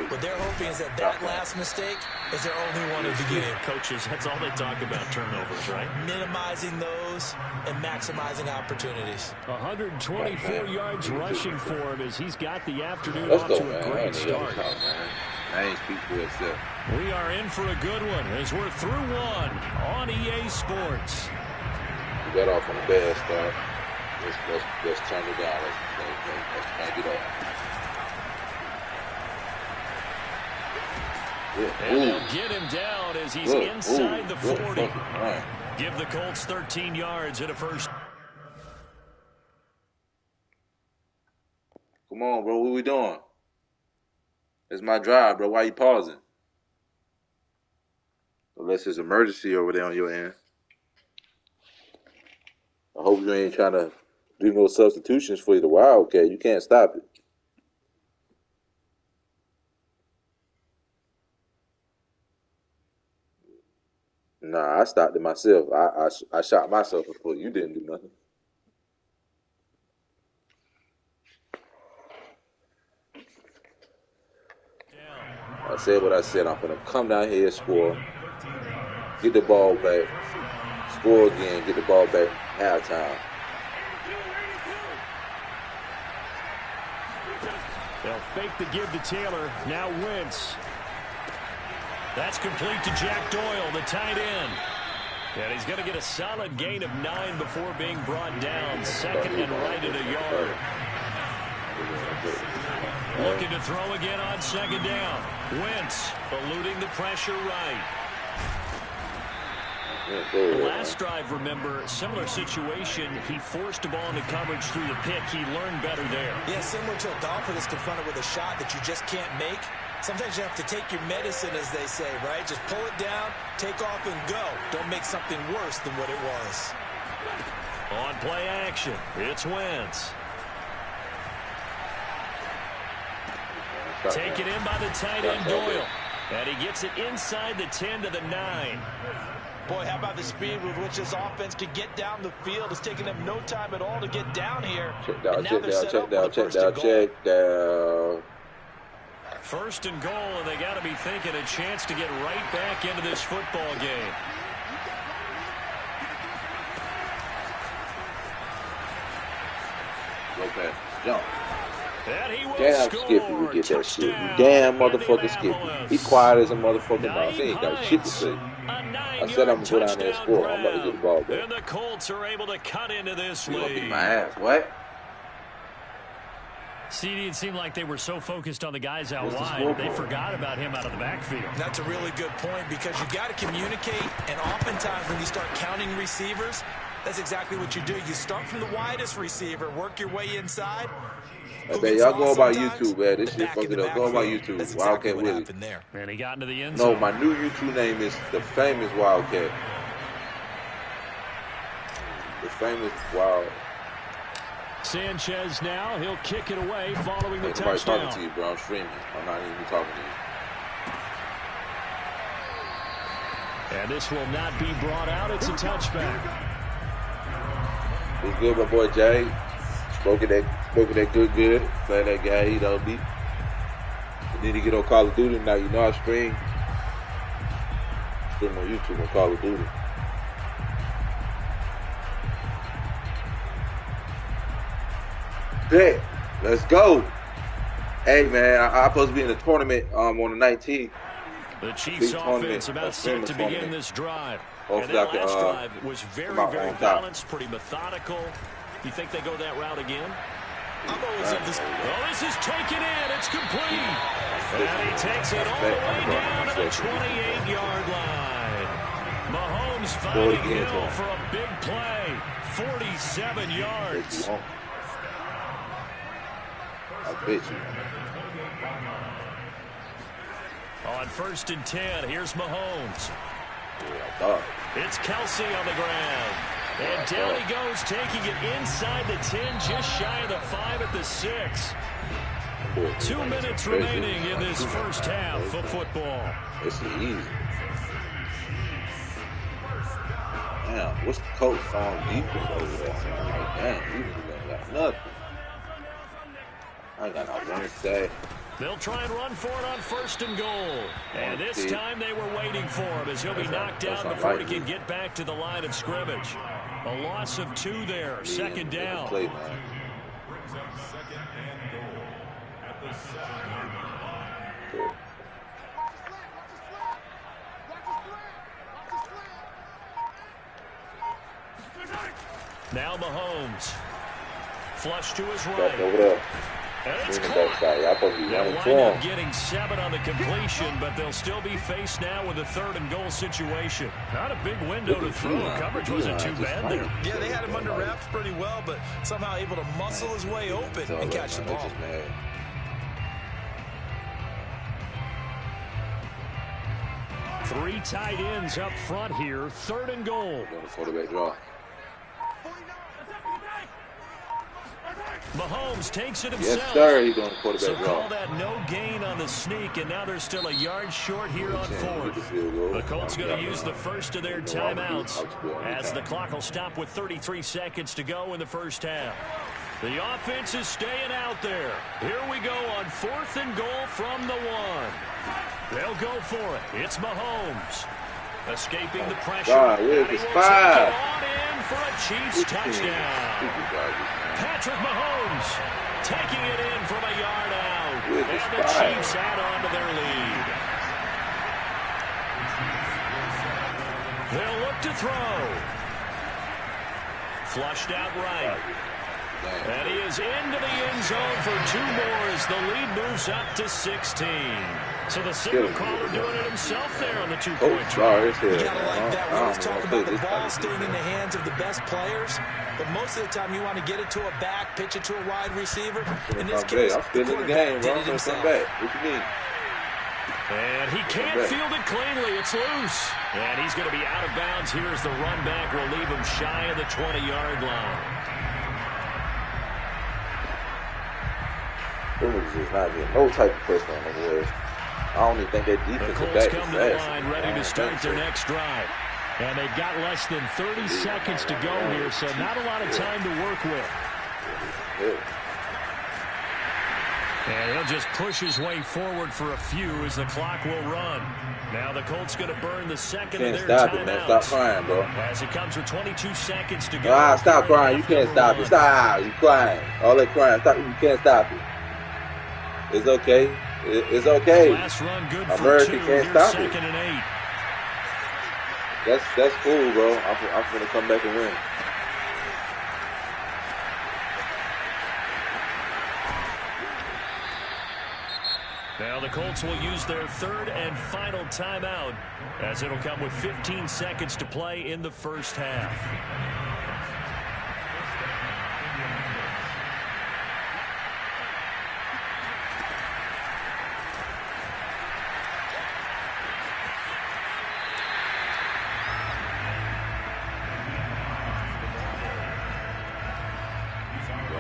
What they're hoping is that last mistake is their only one of the game. Coaches, that's all they talk about, turnovers, right? Minimizing those and maximizing opportunities. 124 yards rushing for him as he's got the afternoon off to a great start. We are in for a good one as we're through one on EA Sports. We got off on a bad start. Let's turn it down. Let's crank it up. And they'll get him down as he's inside the 40. Give the Colts 13 yards and a first. Come on, bro. What we doing? It's my drive, bro. Why you pausing? Unless it's emergency over there on your end. I hope you ain't trying to do no substitutions for the Wildcat. You can't stop it. Nah, I stopped it myself. I shot myself in the foot. You didn't do nothing. I said what I said. I'm going to come down here and score. Get the ball back. Score again. Get the ball back. Halftime. They'll fake the give to Taylor. Now Wentz. That's complete to Jack Doyle, the tight end. And he's going to get a solid gain of 9 before being brought down. Second and right at a yard. Looking to throw again on second down. Wentz eluding the pressure right. The last drive, remember, similar situation. He forced the ball into coverage through the pick. He learned better there. Yeah, similar to a golfer that's confronted with a shot that you just can't make. Sometimes you have to take your medicine, as they say, right? Just pull it down, take off, and go. Don't make something worse than what it was. On play action, it's Wentz. Taken in by the tight end, Doyle. And he gets it inside the 10 to the 9. Boy, how about the speed with which this offense can get down the field? It's taking them no time at all to get down here. Check down. First and goal, and they got to be thinking a chance to get right back into this football game. Lopez, jump. And he will Damn score. Skippy, we get that shit. You damn motherfucker Skippy. He quiet as a motherfucking mouse. He ain't got shit to say. I said I'm going to go down there and score. I'm about to get the ball back. And the Colts are able to cut into this You lead. gonna beat my ass, what? CD, it seemed like they were so focused on the guys out wide, they forgot about him out of the backfield. That's a really good point because you got to communicate, and oftentimes when you start counting receivers, that's exactly what you do. You start from the widest receiver, work your way inside. I bet y'all go about YouTube, man. This shit fucking up. Go about YouTube. That's Wildcat exactly Willie. there. And he got into the end zone. No, my new YouTube name is the famous Wildcat. The famous Wild. Sanchez now, he'll kick it away following the Ain't nobody touchdown. talking to you, bro. I'm streaming. I'm not even talking to you. And this will not be brought out. It's a touchback. It's good, my boy Jay. Spoken that good. Playing that guy, he don't beat. And then he get on Call of Duty. Now you know I stream. Stream on YouTube on Call of Duty. Bet. Let's go. Hey man, I'm supposed to be in the tournament on the 19th. The Chiefs offense about set to begin this drive. Hopefully and that I can, last drive was very balanced, pretty methodical. You think they go that route again? I'm always of this. Well, this is taken in. It's complete. And he takes it all the way down to the 28-yard line. Mahomes finding Hill for a big play. 47 yards. I bet you. On 1st and 10, here's Mahomes. It's Kelsey on the ground. And down he goes, taking it inside the 10, just shy of the 5 at the 6. 2 minutes remaining in this first half of football. This is easy. Damn, what's the coach on defense over there? Like, damn, you ain't got nothing. I ain't got no one to say. They'll try and run for it on 1st and goal. And this time they were waiting for him as he'll be knocked down before he can get back to the line of scrimmage. A loss of 2 there. 2nd down. Brings up 2nd and goal at the 7-yard line. Now Mahomes. Flush to his Back right. over there. And it's Bring caught. that guy. Y'all supposed to be They'll running wind to up him. getting 7 on the completion, but they'll still be faced now with a 3rd and goal situation. Not a big window to throw. Coverage wasn't too bad there. Yeah, they had him under wraps pretty well, but somehow able to muscle his way open and catch the ball. 3 tight ends up front here. 3rd and goal. Quarterback draw. Mahomes takes it himself. Yes, sir. He's doing the quarterback So draw. call that no gain on the sneak, and now they're still a yard short here on 4th. The Colts going to use the first of their timeouts as the clock will stop with 33 seconds to go in the first half. The offense is staying out there. Here we go on 4th and goal from the 1. They'll go for it. It's Mahomes. Escaping the pressure. God, where's And he the will spy? take it on in for a Chiefs touchdown. Patrick Mahomes taking it in from a yard out. Where's the And the spy? Chiefs add on to their lead. They'll look to throw. Flushed out right. And he is into the end zone for 2 more as the lead moves up to 16. So the signal caller doing it himself there on the 2-point try. You gotta like that. We always talk about the ball staying in the hands of the best players, but most of the time you want to get it to a back, pitch it to a wide receiver. In this case, I'm still in the game, bro. I'm gonna come back. What you mean? And he can't field it cleanly. It's loose. And he's going to be out of bounds. Here's the run back. Will leave him shy of the 20-yard line. Bulls is not getting no type of pressure on the boys. I don't even think that The defense is Colts back come to the line ready to start their next drive. And they've got less than 30 seconds to go here, so not a lot of time to work with. And he'll just push his way forward for a few as the clock will run. Now the Colts going to burn the second of their timeouts. Can't stop it, man. Stop crying, bro. As it comes with 22 seconds to go. Stop crying. You can't stop it. Stop. You crying. All that crying. Stop. You can't stop it. It's okay. It's okay. Last run good for America 2. can't Here's stop it. 2nd and 8. That's cool, bro. I'm gonna come back and win. Now the Colts will use their third and final timeout, as it'll come with 15 seconds to play in the first half.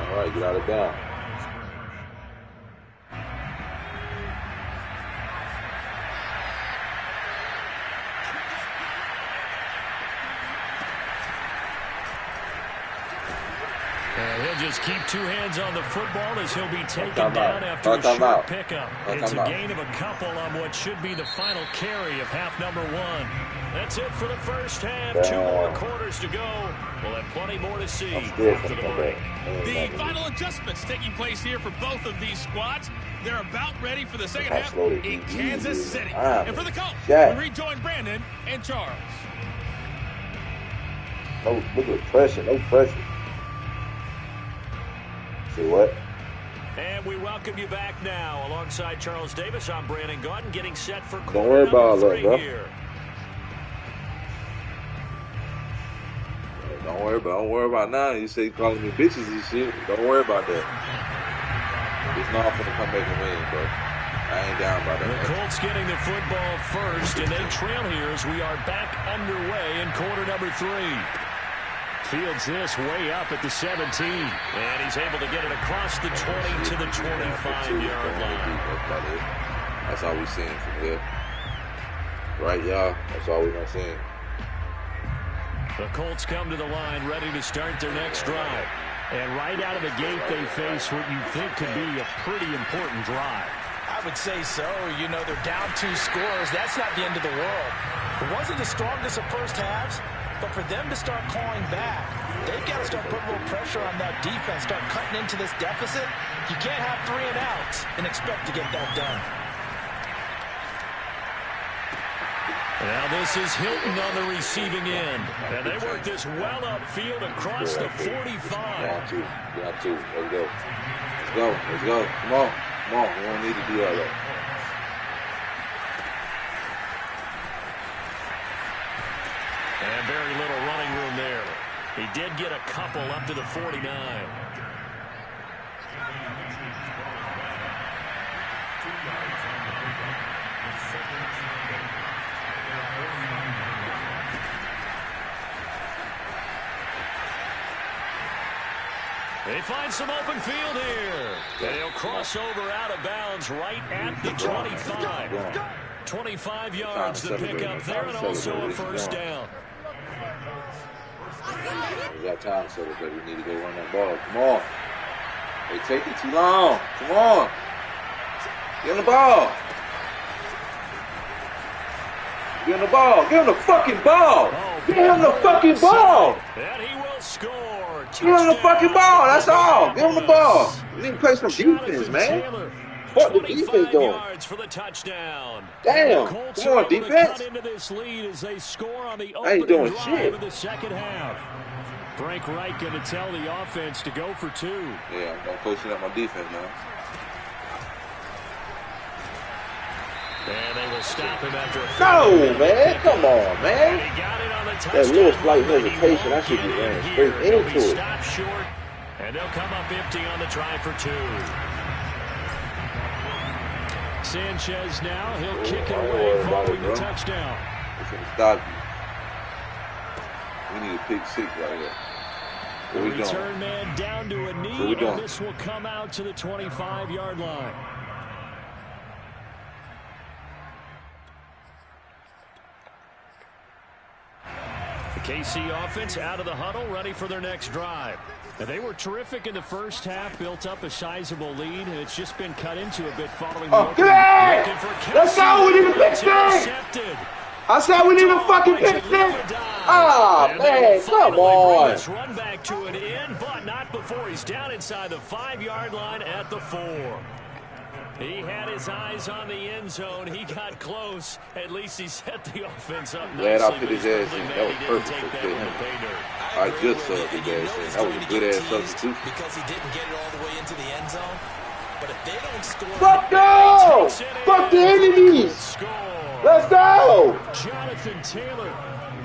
All right, get out of bounds. And he'll just keep two hands on the football as he'll be taken down after a short pickup. It's a gain of a couple on what should be the final carry of half number one. That's it for the first half. 2 more quarters to go. We'll have plenty more to see after the break. The final adjustments taking place here for both of these squads. They're about ready for the second half in Kansas City. And for the Colts, we rejoin Brandon and Charles. No, look at the pressure. No pressure. See what? And we welcome you back now. Alongside Charles Davis, I'm Brandon Gordon, getting set for Don't worry about that, bro. Here. Don't worry about now. You say calling me bitches and shit. Don't worry about that. It's not gonna come back and win, bro. I ain't down by that. The Colts getting the football first, and they trail here as we are back underway in quarter number 3. Fields this way up at the 17, and he's able to get it across the 20 to the 25-yard line. That's all we seeing from here. Right, y'all? That's all we're seeing. The Colts come to the line ready to start their next drive. And right out of the gate, they face what you think could be a pretty important drive. I would say so. You know, they're down 2 scores. That's not the end of the world. It wasn't the strongest of first halves. But for them to start clawing back, they've got to start putting a little pressure on that defense, start cutting into this deficit. You can't have 3 and outs and expect to get that done. Now this is Hilton on the receiving end. And they work this well upfield across the 45. Got to. Let's go. Come on. We don't need to do all that. And very little running room there. He did get a couple up to the 49. They find some open field here. And he'll cross over out of bounds right at the 25. 25 yards to pick up there, and also a first down. We got time to celebrate. We need to go run that ball. Come on. They taking too long. Come on. Get on the ball. Get on the ball. Get on the fucking ball. Get him the fucking ball. And he will score. Get on the fucking ball. That's all. Get on the ball. We need to play some defense, man. What the defense doing? Yards for the touchdown. Damn. Come on, defense. Into this lead as they score on the I ain't doing drive shit. of the second half. Frank Reich going to tell the offense to go for 2. Yeah, I'm coaching up my defense now. And they will stop him after a No, man. Come on, man. He got it on the That little slight hesitation, I should be running straight into it. Stop short, and they'll come up empty on the try for 2. Sanchez now, he'll kick it away following the touchdown. It's going to stop you. We need a pick 6 right here. What we doing? Return man down to a knee, and this will come out to the 25-yard line. The KC offense out of the huddle, ready for their next drive. And they were terrific in the first half, built up a sizable lead, and it's just been cut into a bit following the opening. Let's go! We need a pick 6! I said we need a fucking pick 6! Ah, man, come on! Run back to an end, but not before he's down inside the 5-yard line at the 4. He had his eyes on the end zone. He got close. At least he set the offense up nicely. Glad I put his ass in. That was perfect for him. I just saw his ass in. That was a good-ass substitution. Because he didn't get it all the way into the end zone. But if they don't score, fuck no! Fuck the enemies! Let's go! Jonathan Taylor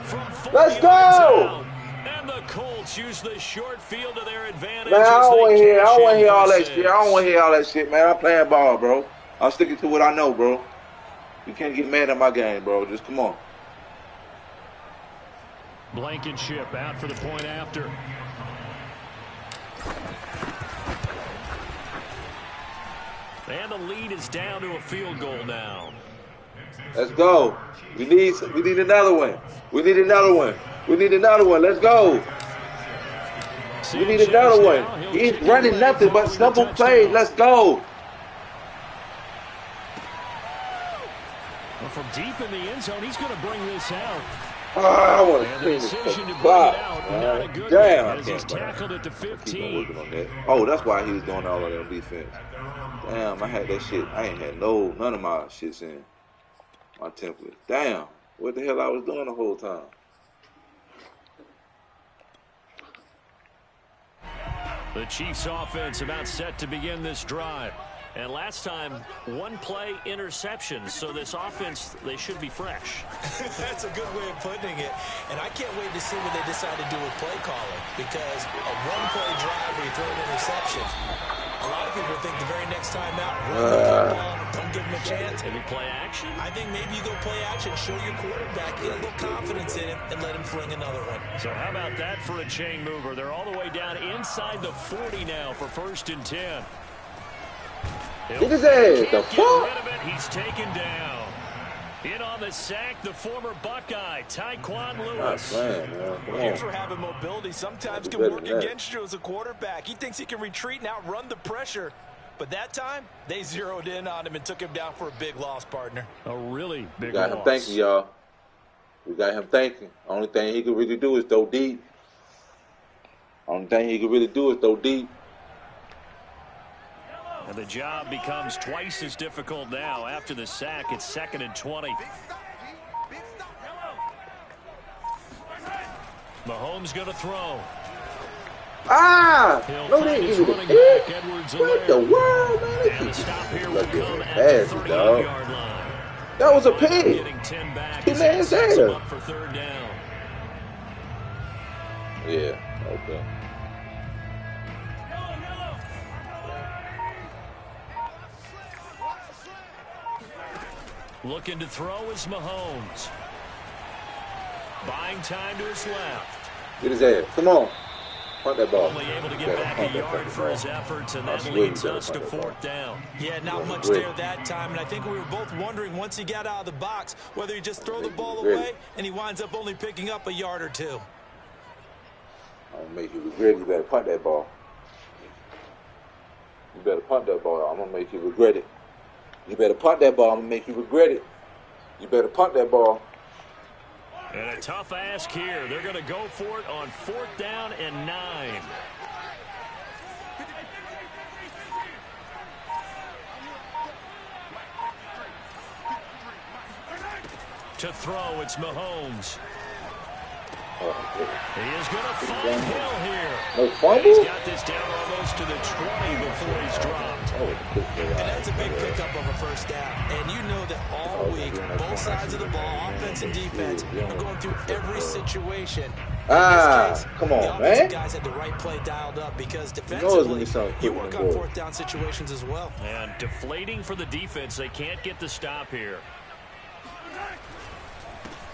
from 40 Let's go! out. And the Colts use the short field to their advantage. Man, I don't want to hear all that 6. shit. I don't want to hear all that shit, man. I'm playing ball, bro. I'm sticking to what I know, bro. You can't get mad at my game, bro. Just come on. Blankenship out for the point after. And the lead is down to a field goal now. Let's go. We need another one. We need another one. We need another one. Let's go. We need another one. He's running nothing but simple plays. Let's go. Well, from deep in the end zone, he's going to bring this out. Oh, I want to clean this clock. Damn. As he's tackled at the 15. Oh, that's why he was doing all of that defense. Damn, I had that shit. I ain't had none of my shits in my template. Damn, what the hell I was doing the whole time? The Chiefs offense about set to begin this drive. And last time, one play interception. So this offense, they should be fresh. That's a good way of putting it. And I can't wait to see what they decide to do with play calling. Because a one-play drive where you throw an interception, a lot of people think the very next time out, run the football, don't give them a chance. Maybe play action? I think maybe you go play action, show your quarterback, get a little confidence in him, and let him fling another one. So how about that for a chain mover? They're all the way down inside the 40 now for 1st and 10. Get his ass. The fuck? He's taken down. In on the sack, the former Buckeye, Tyquan Lewis. Here's where having mobility sometimes can work against you as a quarterback. He thinks he can retreat and outrun the pressure. But that time, they zeroed in on him and took him down for a big loss, partner. A really big loss. We got him thinking, y'all. We got him thinking. Only thing he could really do is throw deep. Only thing he could really do is throw deep. And the job becomes twice as difficult now. After the sack, it's 2nd and 20. Mahomes going to throw. Ah! No, they didn't give it a hit. What the world, man? And the stop here will come at the 30-yard line. That was a pick. Getting 10 back. He man said up for 3rd down. Yeah, okay. Looking to throw is Mahomes. Buying time to his left. Get his ass. Come on. Punt that ball. Only able to get back a yard for his efforts, and that leads us to 4th down. Yeah, not much there that time, and I think we were both wondering once he got out of the box whether he just throw the ball away, and he winds up only picking up a yard or two. I'm going to make you regret it. You better punt that ball. You better punt that ball. I'm going to make you regret it. You better punt that ball. I'm going to make you regret it. You better punt that ball. And a tough ask here. They're going to go for it on 4th down and 9. To throw, it's Mahomes. He is going to find Hill here. No fumble? He's got this down almost to the 20 before he's dropped. And that's a big pickup of a 1st down. And you know that all week, both sides of the ball, offense and defense, are going through every situation. Come on, man. Guys had the right play dialed up because defensively, you work on 4th down situations as well. And deflating for the defense. They can't get the stop here.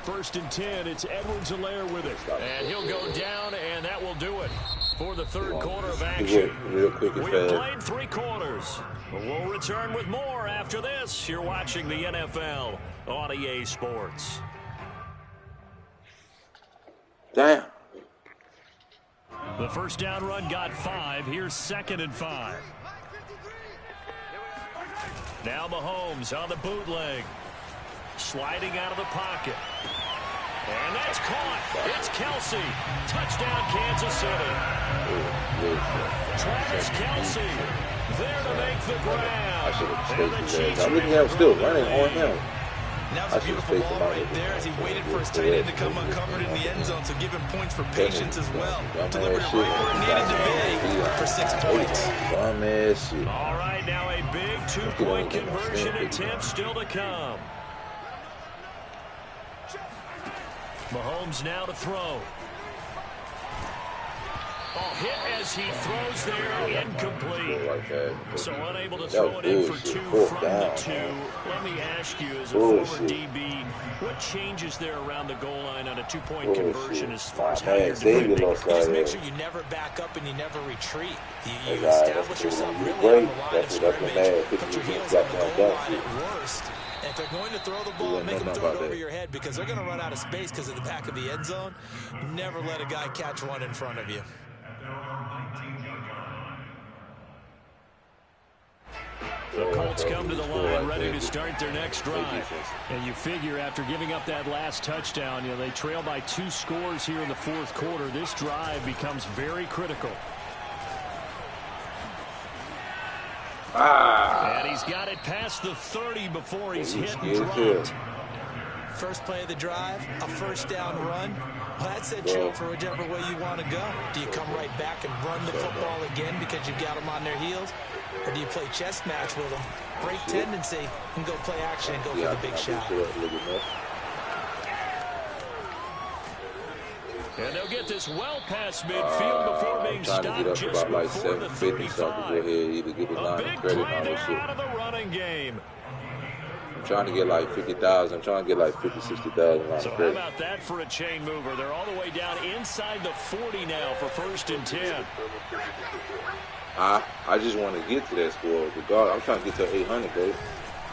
1st and 10, it's Edwards-Helaire with it. And he'll go down, and that will do it for the 3rd quarter of action. We've played 3 quarters. We'll return with more after this. You're watching the NFL on EA Sports. Damn. The 1st down run got 5. Here's 2nd and 5. Now Mahomes on the bootleg. Sliding out of the pocket. And that's caught. It's Kelsey. Touchdown, Kansas City. Travis Kelsey there to make the grab. I should have stayed there. I'm looking at him still running on him. And that was a beautiful ball right there as he waited for his tight end to come uncovered in the end zone, so give him points for patience as well. Delivered it right where it needed to be for 6 points. All right, now a big 2-point conversion attempt still to come. Mahomes now to throw. Oh, hit as he throws there, incomplete. So unable to throw it in for 2 from the 2. Let me ask you, as a former DB, what changes there around the goal line on a 2-point conversion as far as how you're defending? Just make sure you never back up and you never retreat. You establish yourself really on the line of scrimmage, put your heels on the goal line at worst. And if they're going to throw the ball, make them throw it over your head because they're going to run out of space because of the back of the end zone. Never let a guy catch one in front of you. The Colts come to the line ready to start their next drive. And you figure after giving up that last touchdown, they trail by 2 scores here in the 4th quarter. This drive becomes very critical. And he's got it past the 30 before he's hit and dropped. First play of the drive, a first down run. Well, that set you up for whichever way you want to go. Do you come right back and run the football again because you've got them on their heels? Or do you play chess match with them, break tendency, and go play action and go for the big shot? And they'll get this well past midfield before being stopped just before the 35. A big play there out of the running game. I'm trying to get like 50,000. I'm trying to get like 50, 60,000. So how about that for a chain mover? They're all the way down inside the 40 now for 1st and 10. I just want to get to that score. I'm trying to get to 800,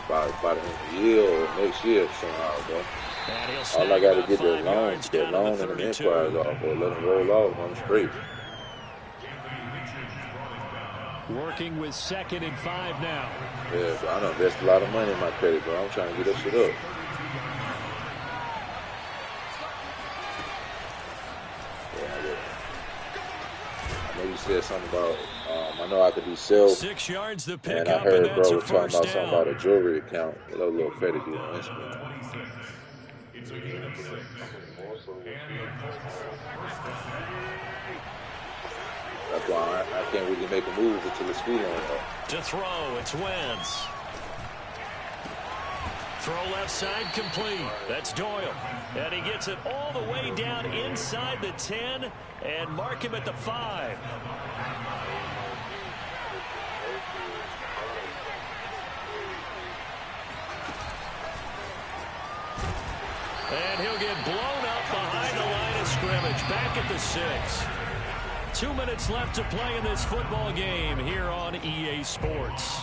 bro. By the end of the year or next year somehow, bro. All I got to get that loan and the inquiries off, or let them roll off on the straight. Working with 2nd and 5 now. Yeah, but I done invest a lot of money in my credit, bro. I'm trying to get that shit up. I know you said something about, I know I could do self. 6 yards the pick and I up, heard and bro was talking about something about a jewelry account. A little credit deal on Instagram. It's a gain of 6. That's why I can't really make a move until it's feeling up. To throw, it's Wentz. Throw left side complete. That's Doyle. And he gets it all the way down inside the 10 and mark him at the 5. And he'll get blown up behind the line of scrimmage. Back at the 6. 2 minutes left to play in this football game here on EA Sports.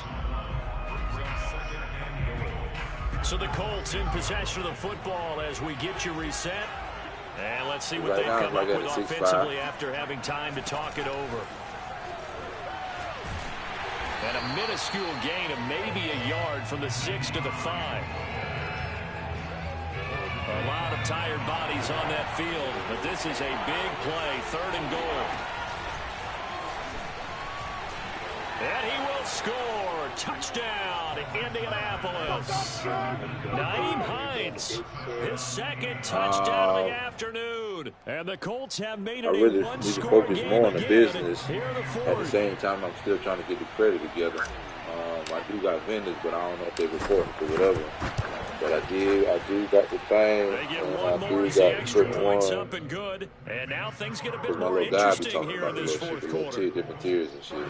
So the Colts in possession of the football as we get you reset. And let's see what they come up with offensively after having time to talk it over. And a minuscule gain of maybe a yard from the 6 to the 5. A lot of tired bodies on that field, but this is a big play, 3rd and goal. And he will score. Touchdown, Indianapolis. Nyheim Hines, his 2nd touchdown of the afternoon. And the Colts have made it I really a need to one-score focus game more on the again. business. Here are the At the same time, I'm still trying to get the credit together. I do got vendors, but I don't know if they're reporting for whatever. But I do got the thing. They get and one I more do as the got extra certain points one. up and good. And now things get a bit Because my more little guy be interesting talking here about in the this little shit, 4th the little quarter. different tiers and shit.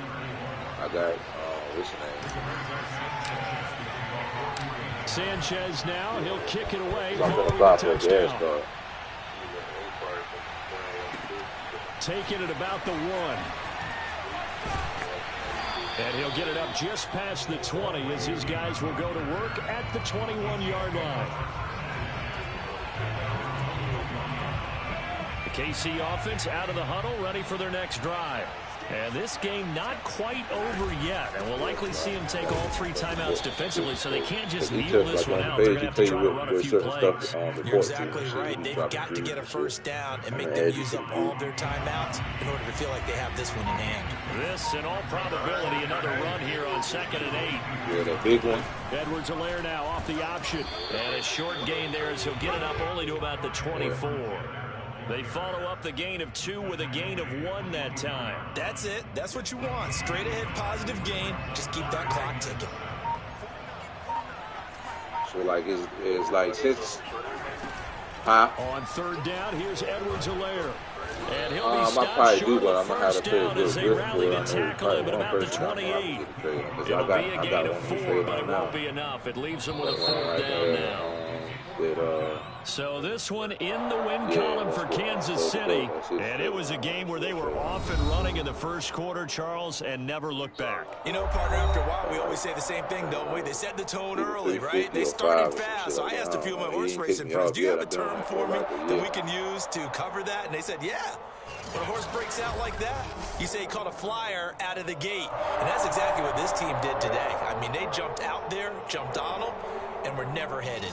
I got, what's your name? Sanchez now, he'll kick it away I'm for going to a drop that gas touchdown. card. Taking it about the 1. And he'll get it up just past the 20 as his guys will go to work at the 21-yard line. The KC offense out of the huddle, ready for their next drive. And this game not quite over yet. And we'll likely see him take all 3 timeouts defensively, so they can't just kneel this one out. They're going to have to try to run a few plays. You're exactly right. They've got to get a first down and make them use up all of their timeouts in order to feel like they have this one in hand. This, in all probability, another run here on 2nd and 8. Yeah, that big one. Edwards-Helaire now off the option. And a short gain there as he'll get it up only to about the 24. They follow up the gain of 2 with a gain of 1 that time. That's it. That's what you want. Straight ahead positive gain. Just keep that clock ticking. So, like, it's like 6. Huh? On 3rd down, here's Edwards-Helaire. And he'll be stopped short of the I'm first down as they rally to tackle him at about the 28. It'll be a gain of 4, but it won't be enough. It leaves him with a 4th down now. So this one in the win column for Kansas City, and it was a game where they were off and running in the first quarter, Charles, and never looked back. You know, partner, after a while, we always say the same thing, don't we? They set the tone early, right? They started fast, so I asked a few of my horse racing friends, do you have a term for me that we can use to cover that? And they said, yeah. When a horse breaks out like that, you say he caught a flyer out of the gate. And that's exactly what this team did today. I mean, they jumped out there, jumped on them, and were never headed.